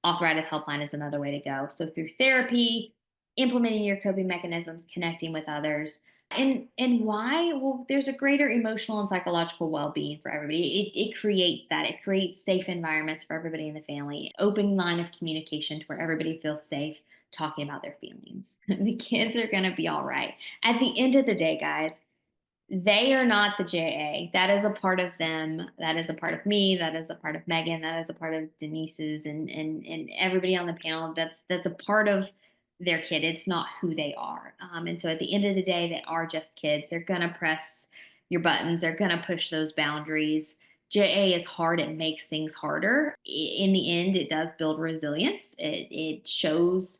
Arthritis Helpline is another way to go. So through therapy, implementing your coping mechanisms, connecting with others, and why? Well, there's a greater emotional and psychological well-being for everybody. It creates that. It creates safe environments for everybody in the family. Open line of communication to where everybody feels safe talking about their feelings. The kids are going to be all right. At the end of the day, guys, they are not the JA. That is a part of them. That is a part of me. That is a part of Meaghan. That is a part of Denise's and everybody on the panel. That's a part of their kid. It's not who they are. And so at the end of the day, they are just kids. They're gonna press your buttons. They're gonna push those boundaries. JA is hard. It makes things harder. In the end, it does build resilience. It shows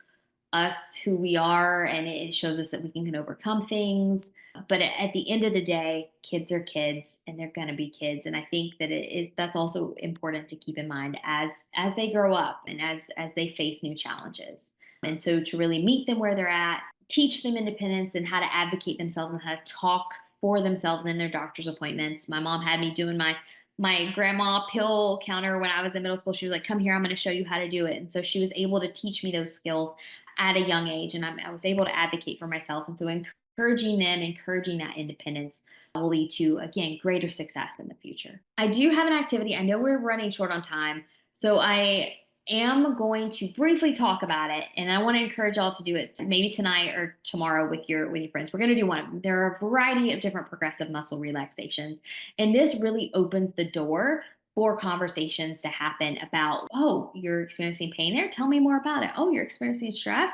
us who we are, and it shows us that we can overcome things. But at the end of the day, kids are kids, and they're going to be kids. And I think that that's also important to keep in mind as they grow up and as they face new challenges. And so to really meet them where they're at, teach them independence and how to advocate themselves and how to talk for themselves in their doctor's appointments. My mom had me doing my grandma pill counter when I was in middle school. She was like, come here, I'm going to show you how to do it. And so she was able to teach me those skills at a young age, and I was able to advocate for myself. And so encouraging that independence will lead to, again, greater success in the future. I do have an activity. I know we're running short on time, so I am going to briefly talk about it, and I want to encourage y'all to do it maybe tonight or tomorrow with your friends. We're going to do one of them. There are a variety of different progressive muscle relaxations, and this really opens the door for conversations to happen about, oh, you're experiencing pain there? Tell me more about it. Oh, you're experiencing stress?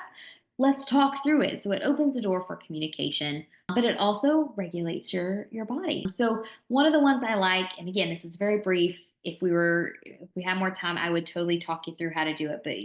Let's talk through it. So it opens the door for communication, but it also regulates your body. So one of the ones I like, and again, this is very brief, if we had more time, I would totally talk you through how to do it. But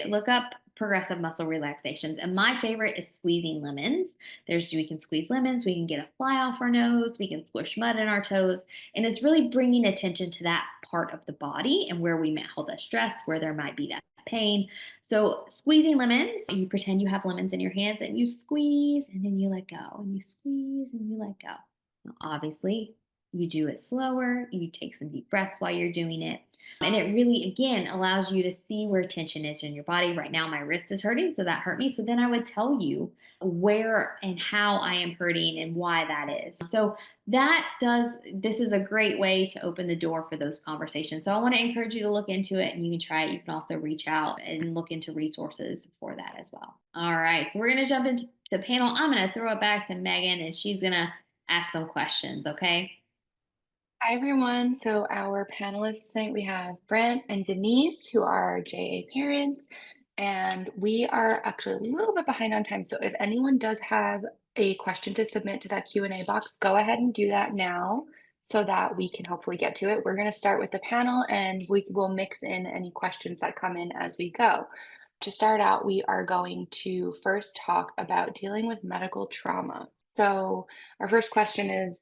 look up progressive muscle relaxations. And my favorite is squeezing lemons. We can squeeze lemons, we can get a fly off our nose, we can squish mud in our toes. And it's really bringing attention to that part of the body and where we might hold that stress, where there might be that pain. So squeezing lemons, you pretend you have lemons in your hands and you squeeze and then you let go and you squeeze and you let go. Now, obviously, you do it slower, you take some deep breaths while you're doing it. And it really, again, allows you to see where tension is in your body. Right now, my wrist is hurting, so that hurt me. So then I would tell you where and how I am hurting and why that is. So this is a great way to open the door for those conversations. So I want to encourage you to look into it and you can try it. You can also reach out and look into resources for that as well. All right. So we're going to jump into the panel. I'm going to throw it back to Meaghan and she's going to ask some questions. Okay. Hi, everyone. So our panelists tonight, we have Brent and Denise, who are JA parents, and we are actually a little bit behind on time. So if anyone does have a question to submit to that Q&A box, go ahead and do that now so that we can hopefully get to it. We're going to start with the panel and we will mix in any questions that come in as we go. To start out, we are going to first talk about dealing with medical trauma. So our first question is,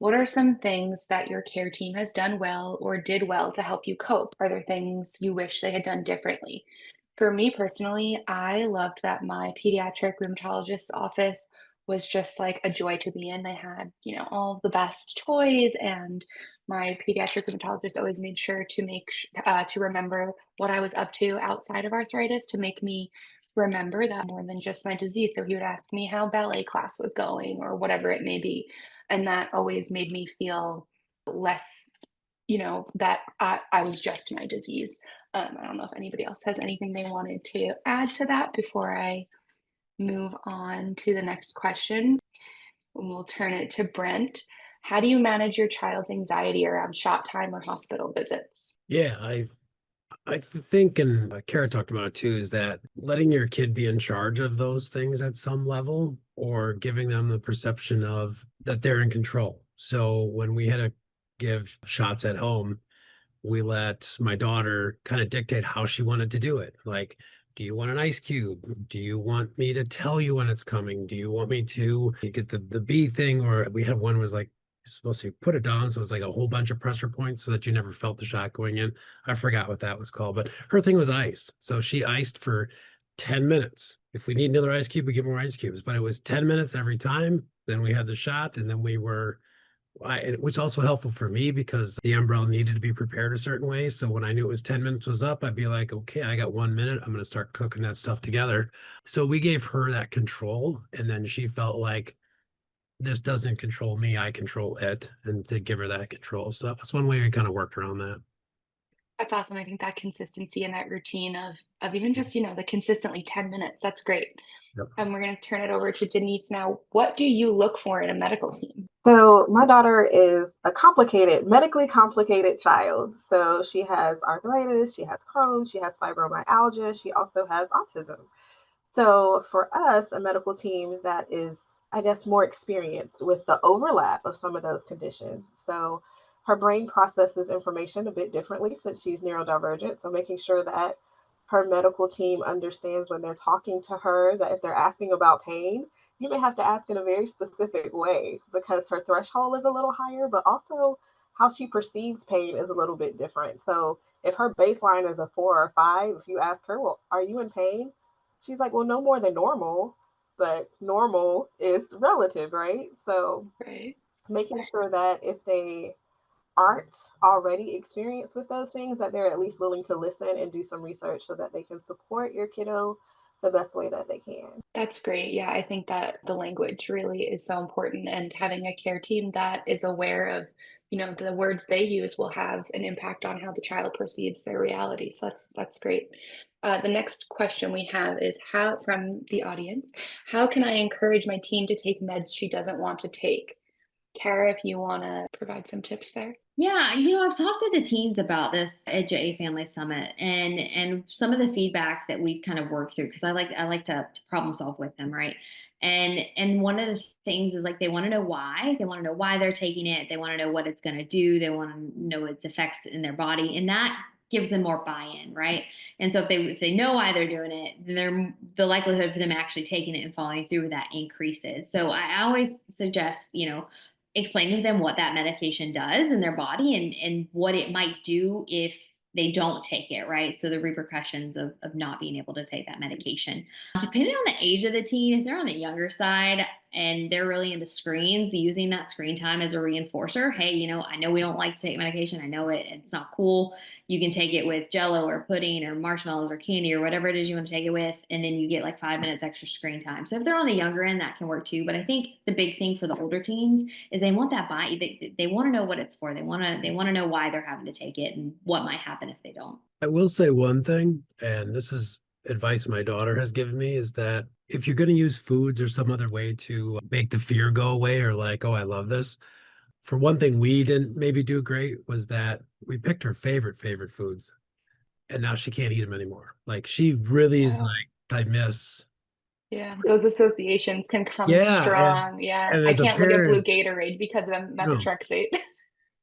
what are some things that your care team has done well or did well to help you cope? Are there things you wish they had done differently? For me personally, I loved that my pediatric rheumatologist's office was just like a joy to be in. They had, all of the best toys, and my pediatric rheumatologist always made sure to to remember what I was up to outside of arthritis to make me remember that more than just my disease. So he would ask me how ballet class was going or whatever it may be. And that always made me feel less, that I was just my disease. I don't know if anybody else has anything they wanted to add to that before I move on to the next question. And we'll turn it to Brent. How do you manage your child's anxiety around shot time or hospital visits? Yeah, I think, and Kara talked about it too, is that letting your kid be in charge of those things at some level, or giving them the perception of that they're in control. So when we had to give shots at home, we let my daughter kind of dictate how she wanted to do it. Like, do you want an ice cube? Do you want me to tell you when it's coming? Do you want me to get the bee thing? Or we had one was like, you're supposed to put it down. So it's like a whole bunch of pressure points so that you never felt the shot going in. I forgot what that was called, but her thing was ice. So she iced for 10 minutes. If we need another ice cube, we get more ice cubes, but it was 10 minutes every time. Then we had the shot, and then it was also helpful for me because the umbrella needed to be prepared a certain way. So when I knew it was 10 minutes was up, I'd be like, okay, I got 1 minute. I'm going to start cooking that stuff together. So we gave her that control. And then she felt like this doesn't control me, I control it, and to give her that control. So that was one way we kind of worked around that. That's awesome. I think that consistency and that routine of even just, the consistently 10 minutes, that's great. Yep. And we're going to turn it over to Denise now. What do you look for in a medical team? So my daughter is a medically complicated child. So she has arthritis, she has Crohn's, she has fibromyalgia, she also has autism. So for us, a medical team that is, I guess, more experienced with the overlap of some of those conditions. So her brain processes information a bit differently since she's neurodivergent. So making sure that her medical team understands when they're talking to her, that if they're asking about pain, you may have to ask in a very specific way because her threshold is a little higher, but also how she perceives pain is a little bit different. So if her baseline is a 4 or 5, if you ask her, well, are you in pain? She's like, well, no more than normal, but normal is relative, right? So Right. making sure that if they aren't already experienced with those things, that they're at least willing to listen and do some research so that they can support your kiddo the best way that they can. That's great. Yeah, I think that the language really is so important, and having a care team that is aware of, the words they use will have an impact on how the child perceives their reality. So that's great. The next question we have is how from the audience, how can I encourage my teen to take meds she doesn't want to take? Kara, if you want to provide some tips there. Yeah, I've talked to the teens about this at JA Family Summit, and some of the feedback that we've kind of worked through, because I like to problem solve with them, right? And one of the things is, like, they want to know why. They want to know why they're taking it. They want to know what it's going to do. They want to know its effects in their body, and that gives them more buy-in, right? And so if they know why they're doing it, then the likelihood for them actually taking it and following through with that increases. So I always suggest, explain to them what that medication does in their body, and what it might do if they don't take it, right? So the repercussions of not being able to take that medication. Depending on the age of the teen, if they're on the younger side and they're really into screens, using that screen time as a reinforcer. Hey, I know we don't like to take medication. I know it's not cool. You can take it with Jello or pudding or marshmallows or candy or whatever it is you want to take it with, and then you get like 5 minutes extra screen time. So if they're on the younger end, that can work too. But I think the big thing for the older teens is they want that buy. They want to know what it's for. They want to know why they're having to take it and what might happen if they don't. I will say one thing, and this is advice my daughter has given me, is that if you're going to use foods or some other way to make the fear go away, or like, oh, I love this. For one thing, we didn't maybe do great was that we picked her favorite foods, and now she can't eat them anymore. Like, she really is Wow. like, I miss. Yeah, those associations can come Yeah, strong. Yeah, and I as a can't look at blue parent, Gatorade because of no. methotrexate.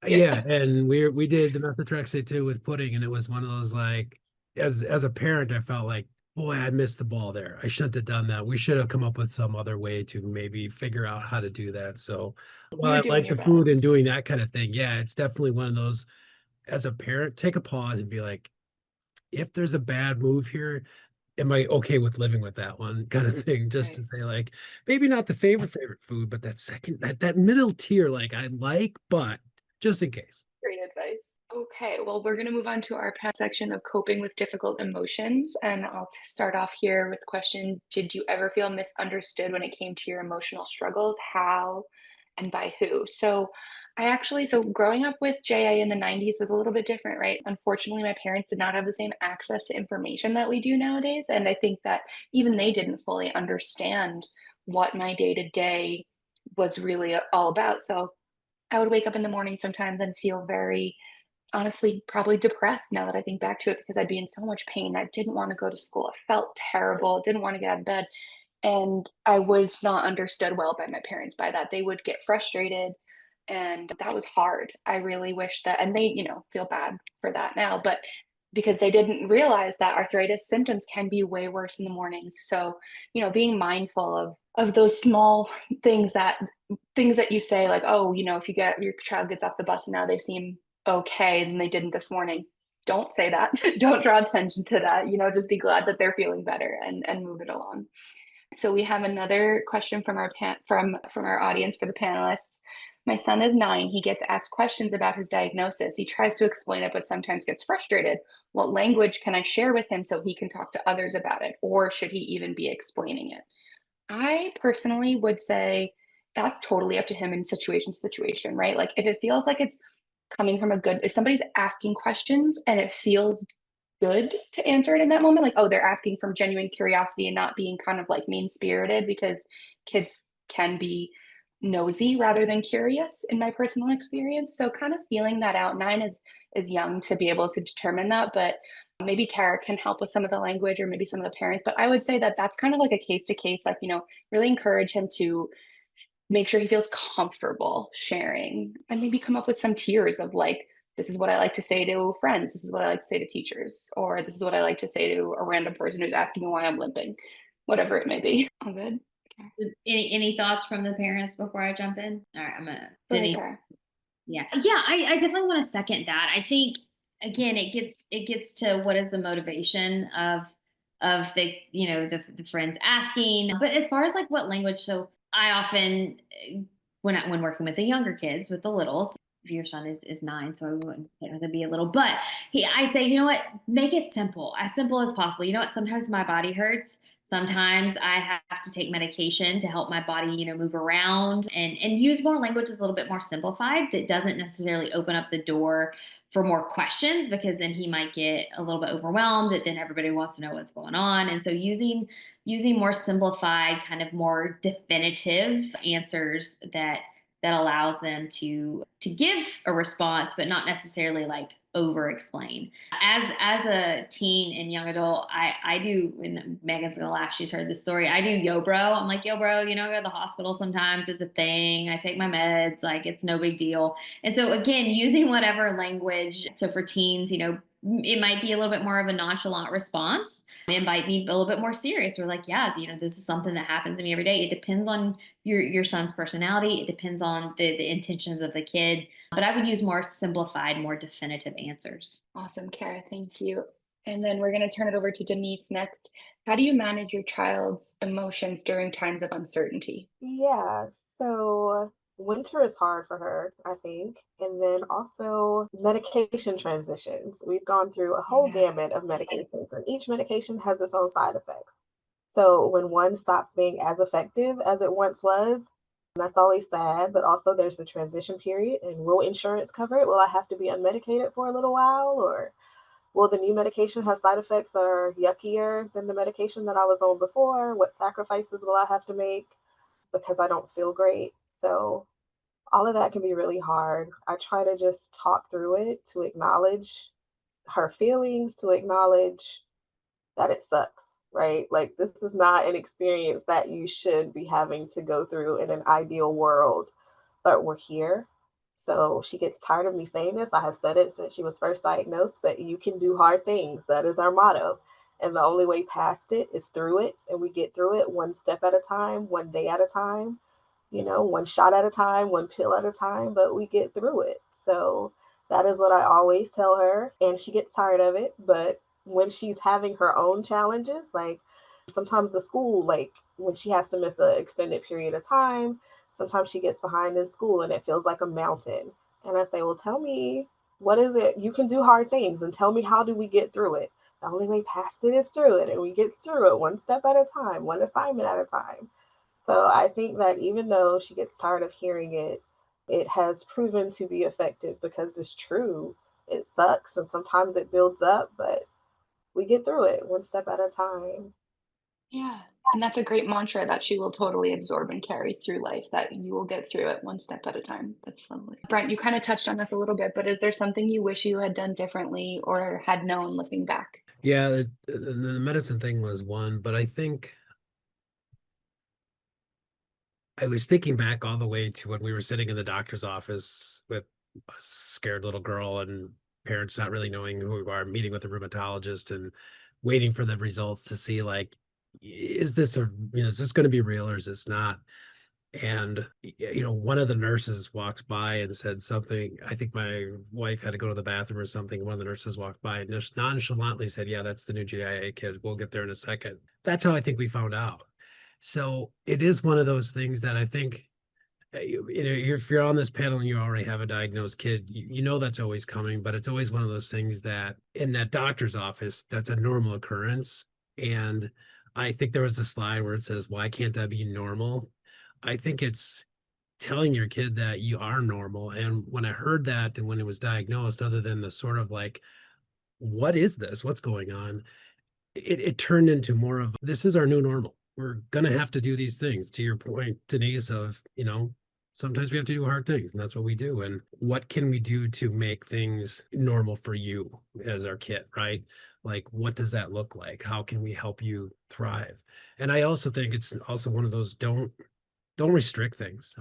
Yeah. Yeah, and we did the methotrexate too with pudding, and it was one of those, like, as a parent, I felt like, boy, I missed the ball there. I shouldn't have done that. We should have come up with some other way to maybe figure out how to do that. So while You're I doing like your the food and best. doing that kind of thing, yeah, it's definitely one of those, as a parent, take a pause and be like, if there's a bad move here, am I okay with living with that one kind of thing? Just to Right. say, like, maybe not the favorite food, but that second, that middle tier, like, I like, but just in case. Great advice. Okay, well, we're going to move on to our section of coping with difficult emotions. And I'll start off here with the question: did you ever feel misunderstood when it came to your emotional struggles? How and by who? So growing up with JA in the 90s was a little bit different, right? Unfortunately, my parents did not have the same access to information that we do nowadays. And I think that even they didn't fully understand what my day to day was really all about. So I would wake up in the morning sometimes and feel very, honestly, probably depressed now that I think back to it, because I'd be in so much pain. I didn't want to go to school. I felt terrible, didn't want to get out of bed. And I was not understood well by my parents by that. They would get frustrated, and that was hard. I really wish that, and they, feel bad for that now, but because they didn't realize that arthritis symptoms can be way worse in the mornings. So, being mindful of those small things that you say, like, oh, if your child gets off the bus and now they seem okay and they didn't this morning, don't say that. Don't draw attention to that. Just be glad that they're feeling better, and move it along. So we have another question from from our audience for the panelists. My son is 9. He gets asked questions about his diagnosis. He tries to explain it, but sometimes gets frustrated. What language can I share with him so he can talk to others about it? Or should he even be explaining it? I personally would say that's totally up to him in situation to situation, right? Like, if it feels like it's coming from if somebody's asking questions and it feels good to answer it in that moment, like, oh, they're asking from genuine curiosity and not being kind of like mean spirited, because kids can be nosy rather than curious in my personal experience. So kind of feeling that out. 9 is young to be able to determine that, but maybe Kara can help with some of the language, or maybe some of the parents. But I would say that that's kind of like a case to case, like, really encourage him to make sure he feels comfortable sharing, and maybe come up with some tiers of, like, this is what I like to say to friends, this is what I like to say to teachers, or this is what I like to say to a random person who's asking me why I'm limping, whatever it may be. All good. Okay. Any thoughts from the parents before I jump in? All right, I'm gonna. Go ahead, Kara. Yeah, I definitely want to second that. I think, again, it gets to what is the motivation of the friends asking. But as far as like what language, so I often, when working with the younger kids, with the littles. Your son is 9, so I wouldn't to be a little, but I say, make it simple as possible. You know what? Sometimes my body hurts. Sometimes I have to take medication to help my body, move around, and use more language that's a little bit more simplified, that doesn't necessarily open up the door for more questions, because then he might get a little bit overwhelmed, that then everybody wants to know what's going on. And so using more simplified, kind of more definitive answers that that allows them to give a response, but not necessarily like over explain. As a teen and young adult, I do, and Megan's gonna laugh, she's heard this story. I do yo bro. I'm like, yo bro, I go to the hospital sometimes, it's a thing. I take my meds, like it's no big deal. And so again, using whatever language. So for teens, it might be a little bit more of a nonchalant response. It might be a little bit more serious. We're like, yeah, this is something that happens to me every day. It depends on your son's personality. It depends on the intentions of the kid. But I would use more simplified, more definitive answers. Awesome, Kara. Thank you. And then we're going to turn it over to Denise next. How do you manage your child's emotions during times of uncertainty? Yeah, so winter is hard for her, I think. And then also medication transitions. We've gone through a whole Yeah. gamut of medications, and each medication has its own side effects. So when one stops being as effective as it once was, that's always sad, but also there's the transition period. And will insurance cover it? Will I have to be unmedicated for a little while? Or will the new medication have side effects that are yuckier than the medication that I was on before? What sacrifices will I have to make because I don't feel great? So all of that can be really hard. I try to just talk through it, to acknowledge her feelings, to acknowledge that it sucks, right? Like, this is not an experience that you should be having to go through in an ideal world, but we're here. So she gets tired of me saying this. I have said it since she was first diagnosed, but you can do hard things. That is our motto. And the only way past it is through it. And we get through it one step at a time, one day at a time, one shot at a time, one pill at a time, but we get through it. So that is what I always tell her. And she gets tired of it. But when she's having her own challenges, like sometimes the school, like when she has to miss an extended period of time, sometimes she gets behind in school and it feels like a mountain. And I say, well, tell me, what is it? You can do hard things, and tell me, how do we get through it? The only way past it is through it. And we get through it one step at a time, one assignment at a time. So I think that even though she gets tired of hearing it, it has proven to be effective because it's true. It sucks and sometimes it builds up, but we get through it one step at a time. Yeah. And that's a great mantra that she will totally absorb and carry through life, that you will get through it one step at a time. That's lovely. Brent, you kind of touched on this a little bit, but is there something you wish you had done differently or had known looking back? Yeah, the medicine thing was one, but I think I was thinking back all the way to when we were sitting in the doctor's office with a scared little girl and parents not really knowing who we are, meeting with a rheumatologist and waiting for the results to see, like, is this is this going to be real or is this not? And one of the nurses walks by and said something. I think my wife had to go to the bathroom or something. One of the nurses walked by and just nonchalantly said, "Yeah, that's the new GIA kid. We'll get there in a second." That's how I think we found out. So it is one of those things that I think, if you're on this panel and you already have a diagnosed kid, you know that's always coming, but it's always one of those things that in that doctor's office, that's a normal occurrence. And I think there was a slide where it says, why can't that be normal? I think it's telling your kid that you are normal. And when I heard that and when it was diagnosed, other than the sort of like, what is this? What's going on? It turned into more of, this is our new normal. We're going to have to do these things. To your point, Denise, of, sometimes we have to do hard things, and that's what we do. And what can we do to make things normal for you as our kid, right? Like, what does that look like? How can we help you thrive? And I also think it's also one of those, don't restrict things.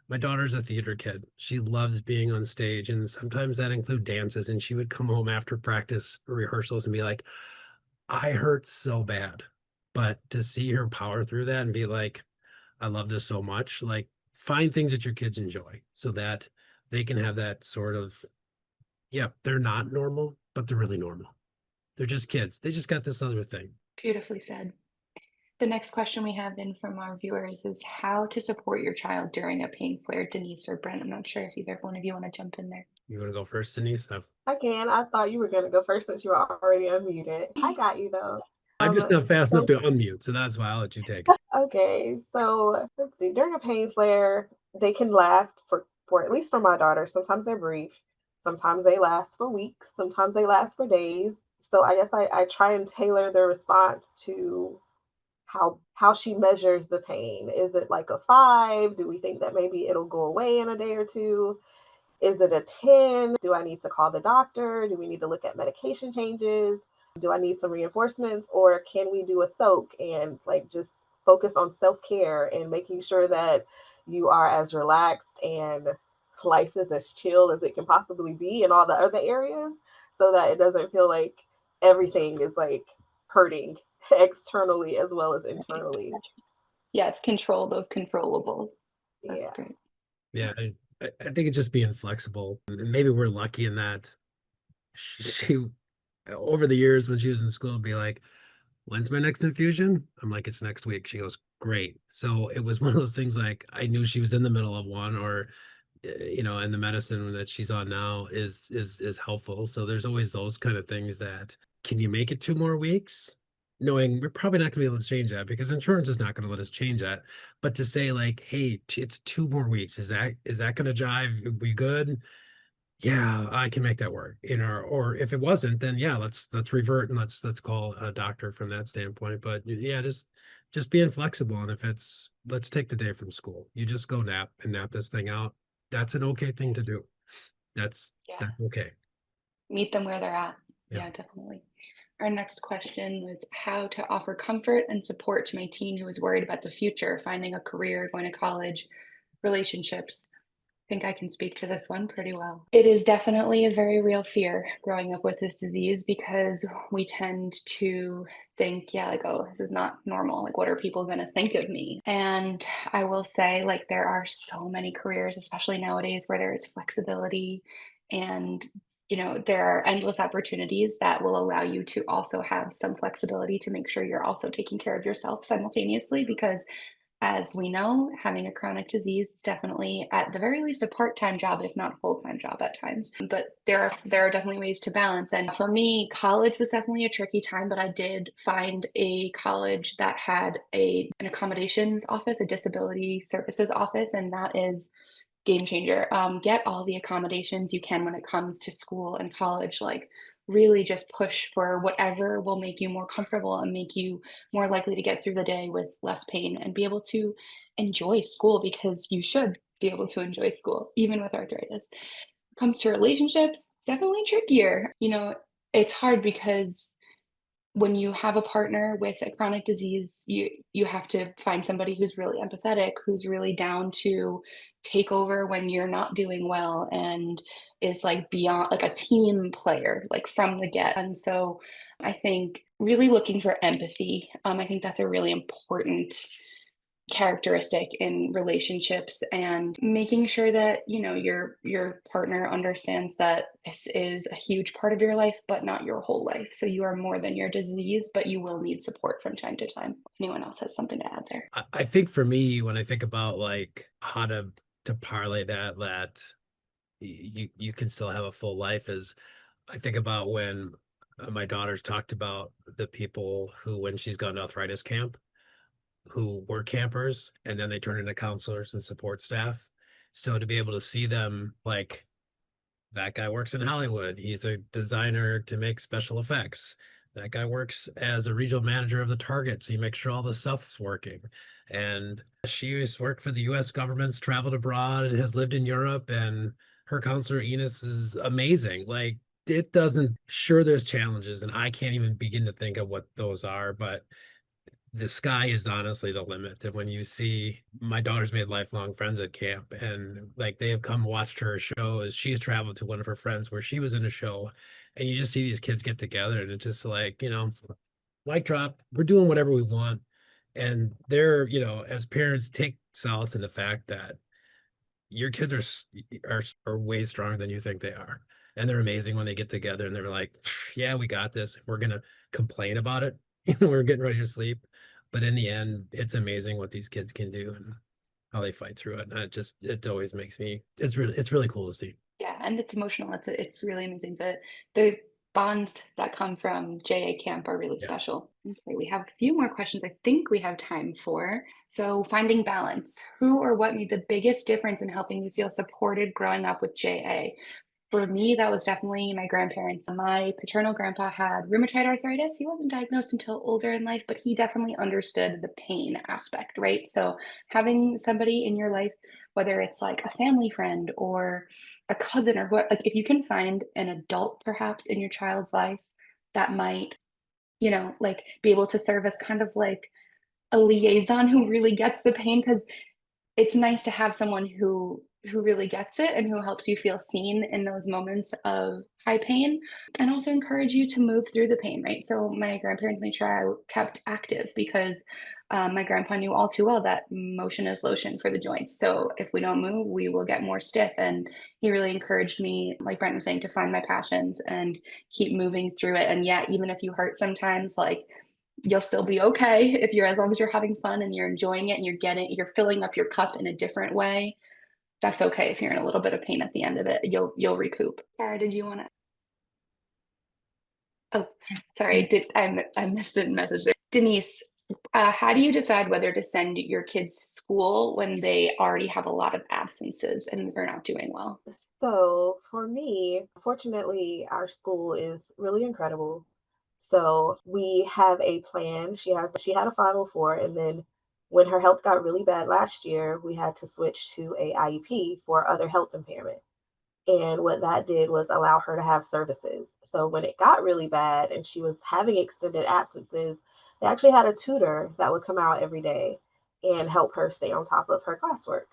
My daughter's a theater kid. She loves being on stage, and sometimes that include dances. And she would come home after practice or rehearsals and be like, I hurt so bad. But to see her power through that and be like, I love this so much, like, find things that your kids enjoy so that they can have that sort of, yeah, they're not normal, but they're really normal. They're just kids. They just got this other thing. Beautifully said. The next question we have in from our viewers is how to support your child during a pain flare. Denise or Brent, I'm not sure if either one of you want to jump in there. You want to go first, Denise? Again, I thought you were going to go first since you were already unmuted. I got you though. I'm just not fast enough to unmute, so that's why I'll let you take it. Okay, so let's see. During a pain flare, they can last for at least for my daughter. Sometimes they're brief. Sometimes they last for weeks. Sometimes they last for days. So I guess I try and tailor the response to how she measures the pain. Is it like a 5? Do we think that maybe it'll go away in a day or two? Is it a 10? Do I need to call the doctor? Do we need to look at medication changes? Do I need some reinforcements, or can we do a soak and like just focus on self-care and making sure that you are as relaxed and life is as chill as it can possibly be in all the other areas, so that it doesn't feel like everything is like hurting externally as well as internally. Yeah, it's control those controllables. That's Yeah. great. Yeah, I think it's just being flexible. And maybe we're lucky in that she over the years when she was in school be like, when's my next infusion? I'm like, it's next week. She goes, great. So it was one of those things like I knew she was in the middle of one, or and the medicine that she's on now is helpful. So there's always those kind of things that, can you make it 2 more weeks? Knowing we're probably not gonna be able to change that because insurance is not gonna let us change that. But to say like, hey, it's 2 more weeks, is that gonna jive? Are we good? Yeah, I can make that work. Or if it wasn't, then yeah, let's revert and let's call a doctor from that standpoint. But yeah, just being flexible. And if it's, let's take the day from school, you just go nap and nap this thing out. That's an okay thing to do. That's Yeah, okay. meet them where they're at. Yeah. Yeah, definitely. Our next question was how to offer comfort and support to my teen who is worried about the future, finding a career, going to college, relationships. I think I can speak to this one pretty well. It is definitely a very real fear growing up with this disease because we tend to think, yeah, like, oh, this is not normal. Like, what are people going to think of me? And I will say, like, there are so many careers, especially nowadays, where there is flexibility and there are endless opportunities that will allow you to also have some flexibility to make sure you're also taking care of yourself simultaneously because as we know, having a chronic disease is definitely, at the very least, a part-time job, if not a full-time job at times. But there are definitely ways to balance. And for me, college was definitely a tricky time, but I did find a college that had an accommodations office, a disability services office, and that is game changer. Get all the accommodations you can when it comes to school and college. Like, really just push for whatever will make you more comfortable and make you more likely to get through the day with less pain and be able to enjoy school because you should be able to enjoy school, even with arthritis. When it comes to relationships, definitely trickier. It's hard because when you have a partner with a chronic disease, you have to find somebody who's really empathetic, who's really down to take over when you're not doing well and is like beyond like a team player, like from the get. And so I think really looking for empathy, I think that's a really important characteristic in relationships and making sure that your partner understands that this is a huge part of your life but not your whole life, so you are more than your disease, but you will need support from time to time. Anyone else has something to add there? I think for me, when I think about like how to parlay that you can still have a full life, is I think about when my daughter's talked about the people who, when she's gone to arthritis camp, who were campers and then they turned into counselors and support staff. So to be able to see them, like, that guy works in Hollywood, he's a designer to make special effects. That guy works as a regional manager of the Target, so you make sure all the stuff's working. And she's worked for the US government's traveled abroad and has lived in Europe, and her counselor Enos is amazing. Like, it doesn't, sure, there's challenges and I can't even begin to think of what those are, but the sky is honestly the limit. And when you see, my daughter's made lifelong friends at camp, and like they have come watched her shows. She's traveled to one of her friends where she was in a show, and you just see these kids get together and it's just like, mic drop, we're doing whatever we want. And they're, as parents, take solace in the fact that your kids are way stronger than you think they are. And they're amazing when they get together and they're like, yeah, we got this. We're gonna complain about it. We're getting ready to sleep. But in the end, it's amazing what these kids can do and how they fight through it. And it always makes me, it's really cool to see. Yeah, and it's emotional. It's really amazing. The bonds that come from JA camp are really Yeah. special. Okay, we have a few more questions I think we have time for. So finding balance. Who or what made the biggest difference in helping you feel supported growing up with JA? For me, that was definitely my grandparents. My paternal grandpa had rheumatoid arthritis. He wasn't diagnosed until older in life, but he definitely understood the pain aspect, right? So having somebody in your life, whether it's like a family friend or a cousin or what, like if you can find an adult perhaps in your child's life that might, like be able to serve as kind of like a liaison who really gets the pain, because it's nice to have someone who really gets it and who helps you feel seen in those moments of high pain, and also encourage you to move through the pain, right? So my grandparents made sure I kept active because my grandpa knew all too well that motion is lotion for the joints. So if we don't move, we will get more stiff. And he really encouraged me, like Brent was saying, to find my passions and keep moving through it. And yeah, even if you hurt sometimes, like you'll still be okay if you're, as long as you're having fun and you're enjoying it and you're filling up your cup in a different way. That's okay if you're in a little bit of pain at the end of it. You'll recoup. Sarah, did you want to? Oh, sorry. I missed a message there. Denise, how do you decide whether to send your kids to school when they already have a lot of absences and they're not doing well? So for me, fortunately, our school is really incredible. So we have a plan. She had a 504, and then when her health got really bad last year, we had to switch to a IEP for other health impairment. And what that did was allow her to have services. So when it got really bad and she was having extended absences, they actually had a tutor that would come out every day and help her stay on top of her classwork.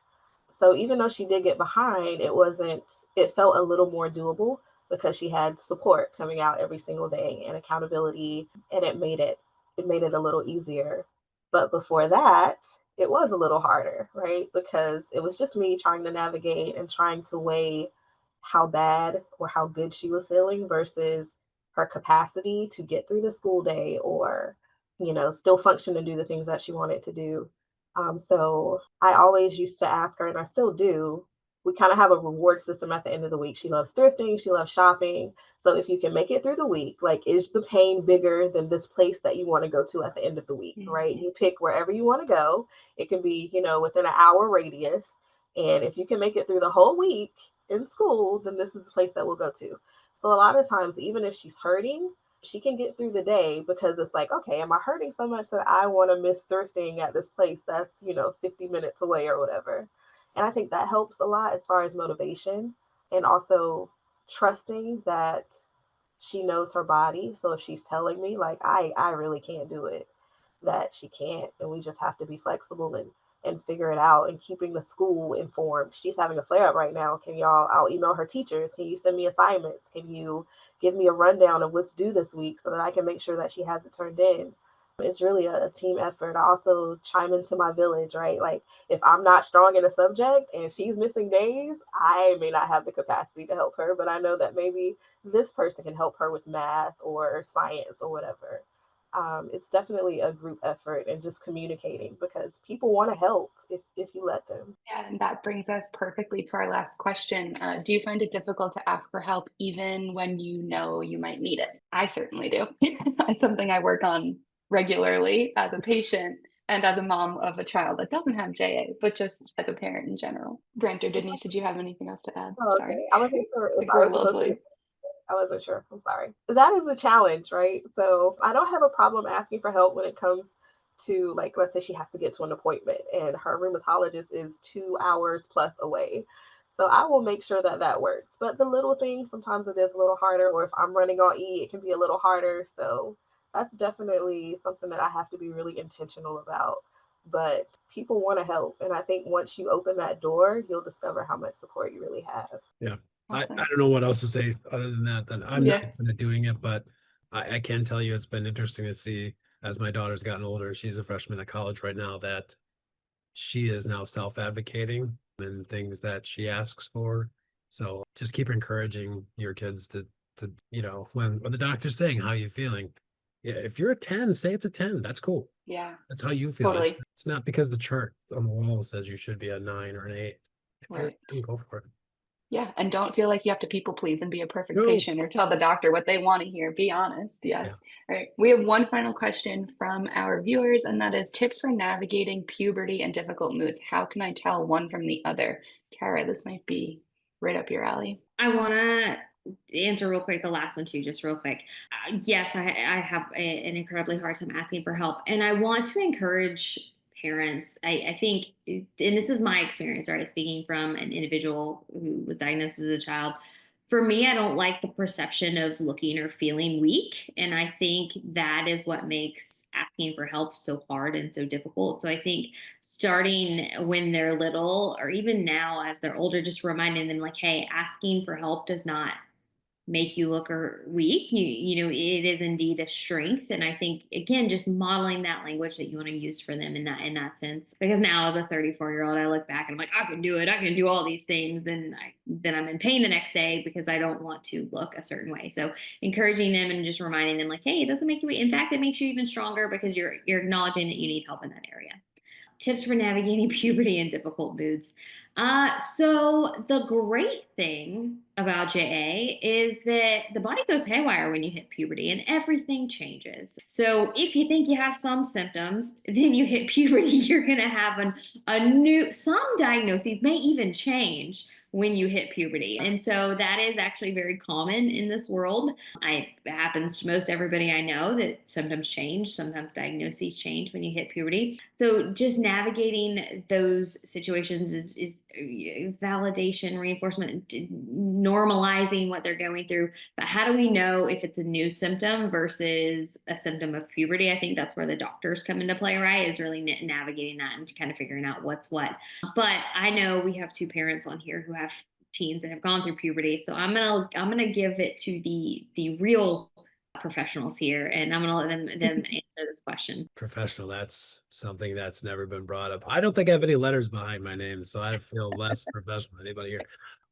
So even though she did get behind, it felt a little more doable because she had support coming out every single day and accountability, and it made it a little easier. But before that, it was a little harder, right? Because it was just me trying to navigate and trying to weigh how bad or how good she was feeling versus her capacity to get through the school day or, still function and do the things that she wanted to do. So I always used to ask her, and I still do. We kind of have a reward system at the end of the week. She loves thrifting, she loves shopping. So if you can make it through the week, like, is the pain bigger than this place that you want to go to at the end of the week, right? Mhm. You pick wherever you want to go. It can be, within an hour radius. And if you can make it through the whole week in school, then this is the place that we'll go to. So a lot of times, even if she's hurting, she can get through the day because it's like, okay, am I hurting so much that I want to miss thrifting at this place that's, 50 minutes away or whatever? And I think that helps a lot as far as motivation and also trusting that she knows her body. So if she's telling me like I really can't do it, that she can't, and we just have to be flexible and figure it out, and keeping the school informed. She's having a flare up right now. I'll email her teachers. Can you send me assignments? Can you give me a rundown of what's due this week so that I can make sure that she has it turned in? It's really a team effort. I also chime into my village, right? Like, if I'm not strong in a subject and she's missing days, I may not have the capacity to help her, but I know that maybe this person can help her with math or science or whatever. It's definitely a group effort and just communicating because people want to help if you let them. Yeah, and that brings us perfectly to our last question. Do you find it difficult to ask for help even when you know you might need it? I certainly do. It's something I work on regularly as a patient and as a mom of a child that doesn't have JA, but just as a parent in general. Brent or Denise, did you have anything else to add? Oh, Sorry. okay. I wasn't sure I if think I we're was supposed to. lovely. I wasn't sure. I'm sorry. That is a challenge, right? So I don't have a problem asking for help when it comes to, like, let's say she has to get to an appointment and her rheumatologist is 2 hours plus away. So I will make sure that that works. But the little things, sometimes it is a little harder, or if I'm running on E, it can be a little harder. So that's definitely something that I have to be really intentional about. But people want to help. And I think once you open that door, you'll discover how much support you really have. Yeah. I Awesome. don't know what else to say other than that, I'm not Yeah. good at doing it, but I can tell you it's been interesting to see as my daughter's gotten older. She's a freshman at college right now, that she is now self-advocating in things that she asks for. So just keep encouraging your kids to when the doctor's saying, how you feeling? Yeah, if you're a 10, say it's a 10. That's cool. Yeah, That's how you feel. totally. It's not because the chart on the wall says you should be a 9 or an 8. If you're a Right. 10, go for it. Yeah, and don't feel like you have to people please and be a perfect No. patient or tell the doctor what they want to hear. Be honest. Yeah. Yes. All right. We have one final question from our viewers, and that is tips for navigating puberty and difficult moods. How can I tell one from the other? Kara, this might be right up your alley. I want to answer real quick the last one too, just real quick. Yes, I have an incredibly hard time asking for help, and I want to encourage parents. I think, and this is my experience, right? Speaking from an individual who was diagnosed as a child. For me, I don't like the perception of looking or feeling weak. And I think that is what makes asking for help so hard and so difficult. So I think starting when they're little or even now as they're older, just reminding them like, hey, asking for help does not make you look or weak. You know, it is indeed a strength. And I think again, just modeling that language that you want to use for them in that sense. Because now as a 34-year-old, I look back and I'm like, I can do it. I can do all these things. And then I'm in pain the next day because I don't want to look a certain way. So encouraging them and just reminding them like, hey, it doesn't make you weak. In fact, it makes you even stronger because you're acknowledging that you need help in that area. Tips for navigating puberty and difficult moods. So the great thing about JA is that the body goes haywire when you hit puberty and everything changes. So if you think you have some symptoms, then you hit puberty, you're going to have some diagnoses may even change when you hit puberty. And so that is actually very common in this world. It happens to most everybody I know that symptoms change, sometimes diagnoses change when you hit puberty. So just navigating those situations is validation, reinforcement, normalizing what they're going through. But how do we know if it's a new symptom versus a symptom of puberty? I think that's where the doctors come into play, right? Is really navigating that and kind of figuring out what's what. But I know we have two parents on here who have teens that have gone through puberty, so I'm gonna give it to the real professionals here, and I'm gonna let them answer this question. Professional, that's something that's never been brought up. I don't think I have any letters behind my name, so I feel less professional than anybody here.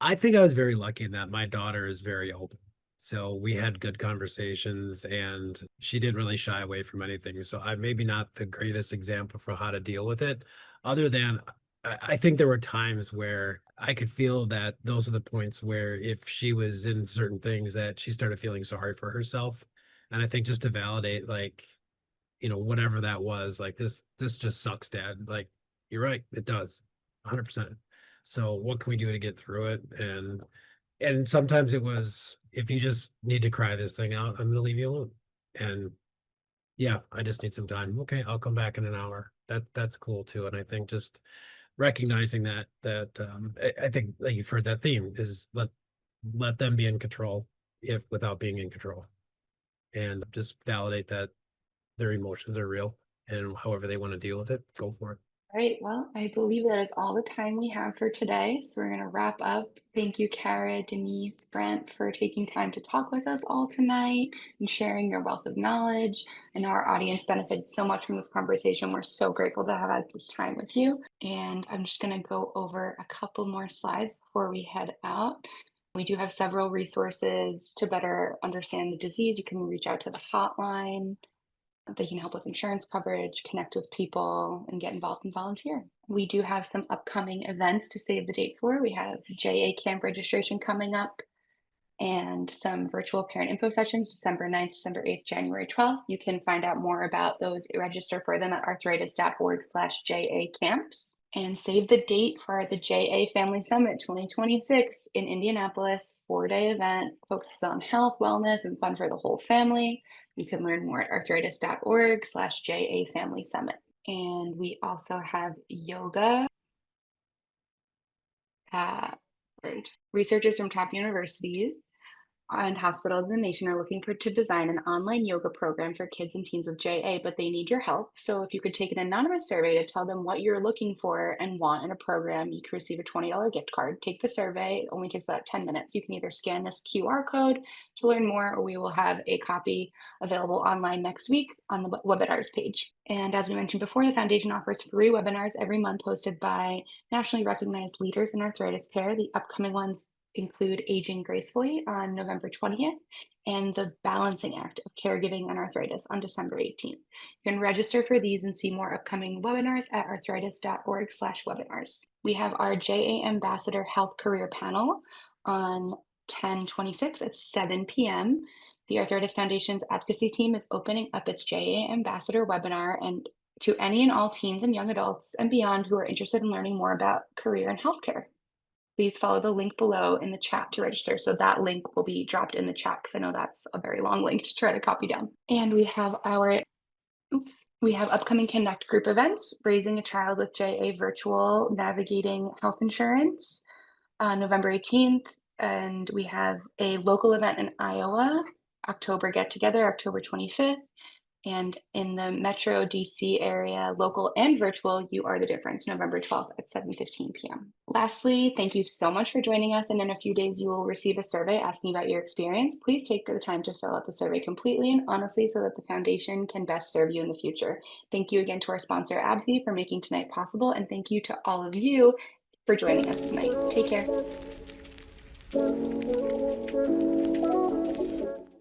I think I was very lucky in that my daughter is very open. So we had good conversations and she didn't really shy away from anything. So I'm maybe not the greatest example for how to deal with it, other than I think there were times where I could feel that those are the points where if she was in certain things that she started feeling sorry for herself. And I think just to validate, like, whatever that was, like, this just sucks, Dad. Like, you're right, it does 100%. So what can we do to get through it? And sometimes it was, if you just need to cry this thing out, I'm gonna leave you alone. And yeah, I just need some time. Okay, I'll come back in an hour. That's cool too. And I think just recognizing that I think that you've heard that theme is let them be in control if without being in control, and just validate that their emotions are real, and however they want to deal with it, go for it. All right, well, I believe that is all the time we have for today. So we're going to wrap up. Thank you, Kara, Denise, Brent, for taking time to talk with us all tonight and sharing your wealth of knowledge. I know our audience benefited so much from this conversation. We're so grateful to have had this time with you. And I'm just going to go over a couple more slides before we head out. We do have several resources to better understand the disease. You can reach out to the hotline. They can help with insurance coverage, connect with people, and get involved and volunteer. We do have some upcoming events to save the date for. We have JA camp registration coming up and some virtual parent info sessions, December 9th, December 8th, January 12th. You can find out more about those, register for them at arthritis.org/JA camps. And save the date for the JA Family Summit 2026 in Indianapolis, 4-day event, focuses on health, wellness, and fun for the whole family. You can learn more at arthritis.org/JA Family Summit. And we also have yoga. Researchers from top universities and hospitals in the nation are looking to design an online yoga program for kids and teens with JA, but they need your help. So if you could take an anonymous survey to tell them what you're looking for and want in a program, you could receive a $20 gift card. Take the survey. It only takes about 10 minutes. You can either scan this QR code to learn more, or we will have a copy available online next week on the webinars page. And as we mentioned before, the foundation offers free webinars every month hosted by nationally recognized leaders in arthritis care. The upcoming ones include Aging Gracefully on November 20th and the Balancing Act of Caregiving and Arthritis on December 18th. You can register for these and see more upcoming webinars at arthritis.org/webinars. We have our JA Ambassador Health Career Panel on 10/26 at 7 p.m. The Arthritis Foundation's advocacy team is opening up its JA Ambassador webinar and to any and all teens and young adults and beyond who are interested in learning more about career and healthcare. please follow the link below in the chat to register. So that link will be dropped in the chat because I know that's a very long link to try to copy down. And we have upcoming Connect group events, Raising a Child with JA Virtual, Navigating Health Insurance, November 18th. And we have a local event in Iowa, October Get Together, October 25th. And in the Metro DC area, local and virtual, You Are the Difference, November 12th at 7:15 p.m. Lastly, thank you so much for joining us. And in a few days, you will receive a survey asking about your experience. Please take the time to fill out the survey completely and honestly so that the foundation can best serve you in the future. Thank you again to our sponsor, AbbVie, for making tonight possible. And thank you to all of you for joining us tonight. Take care.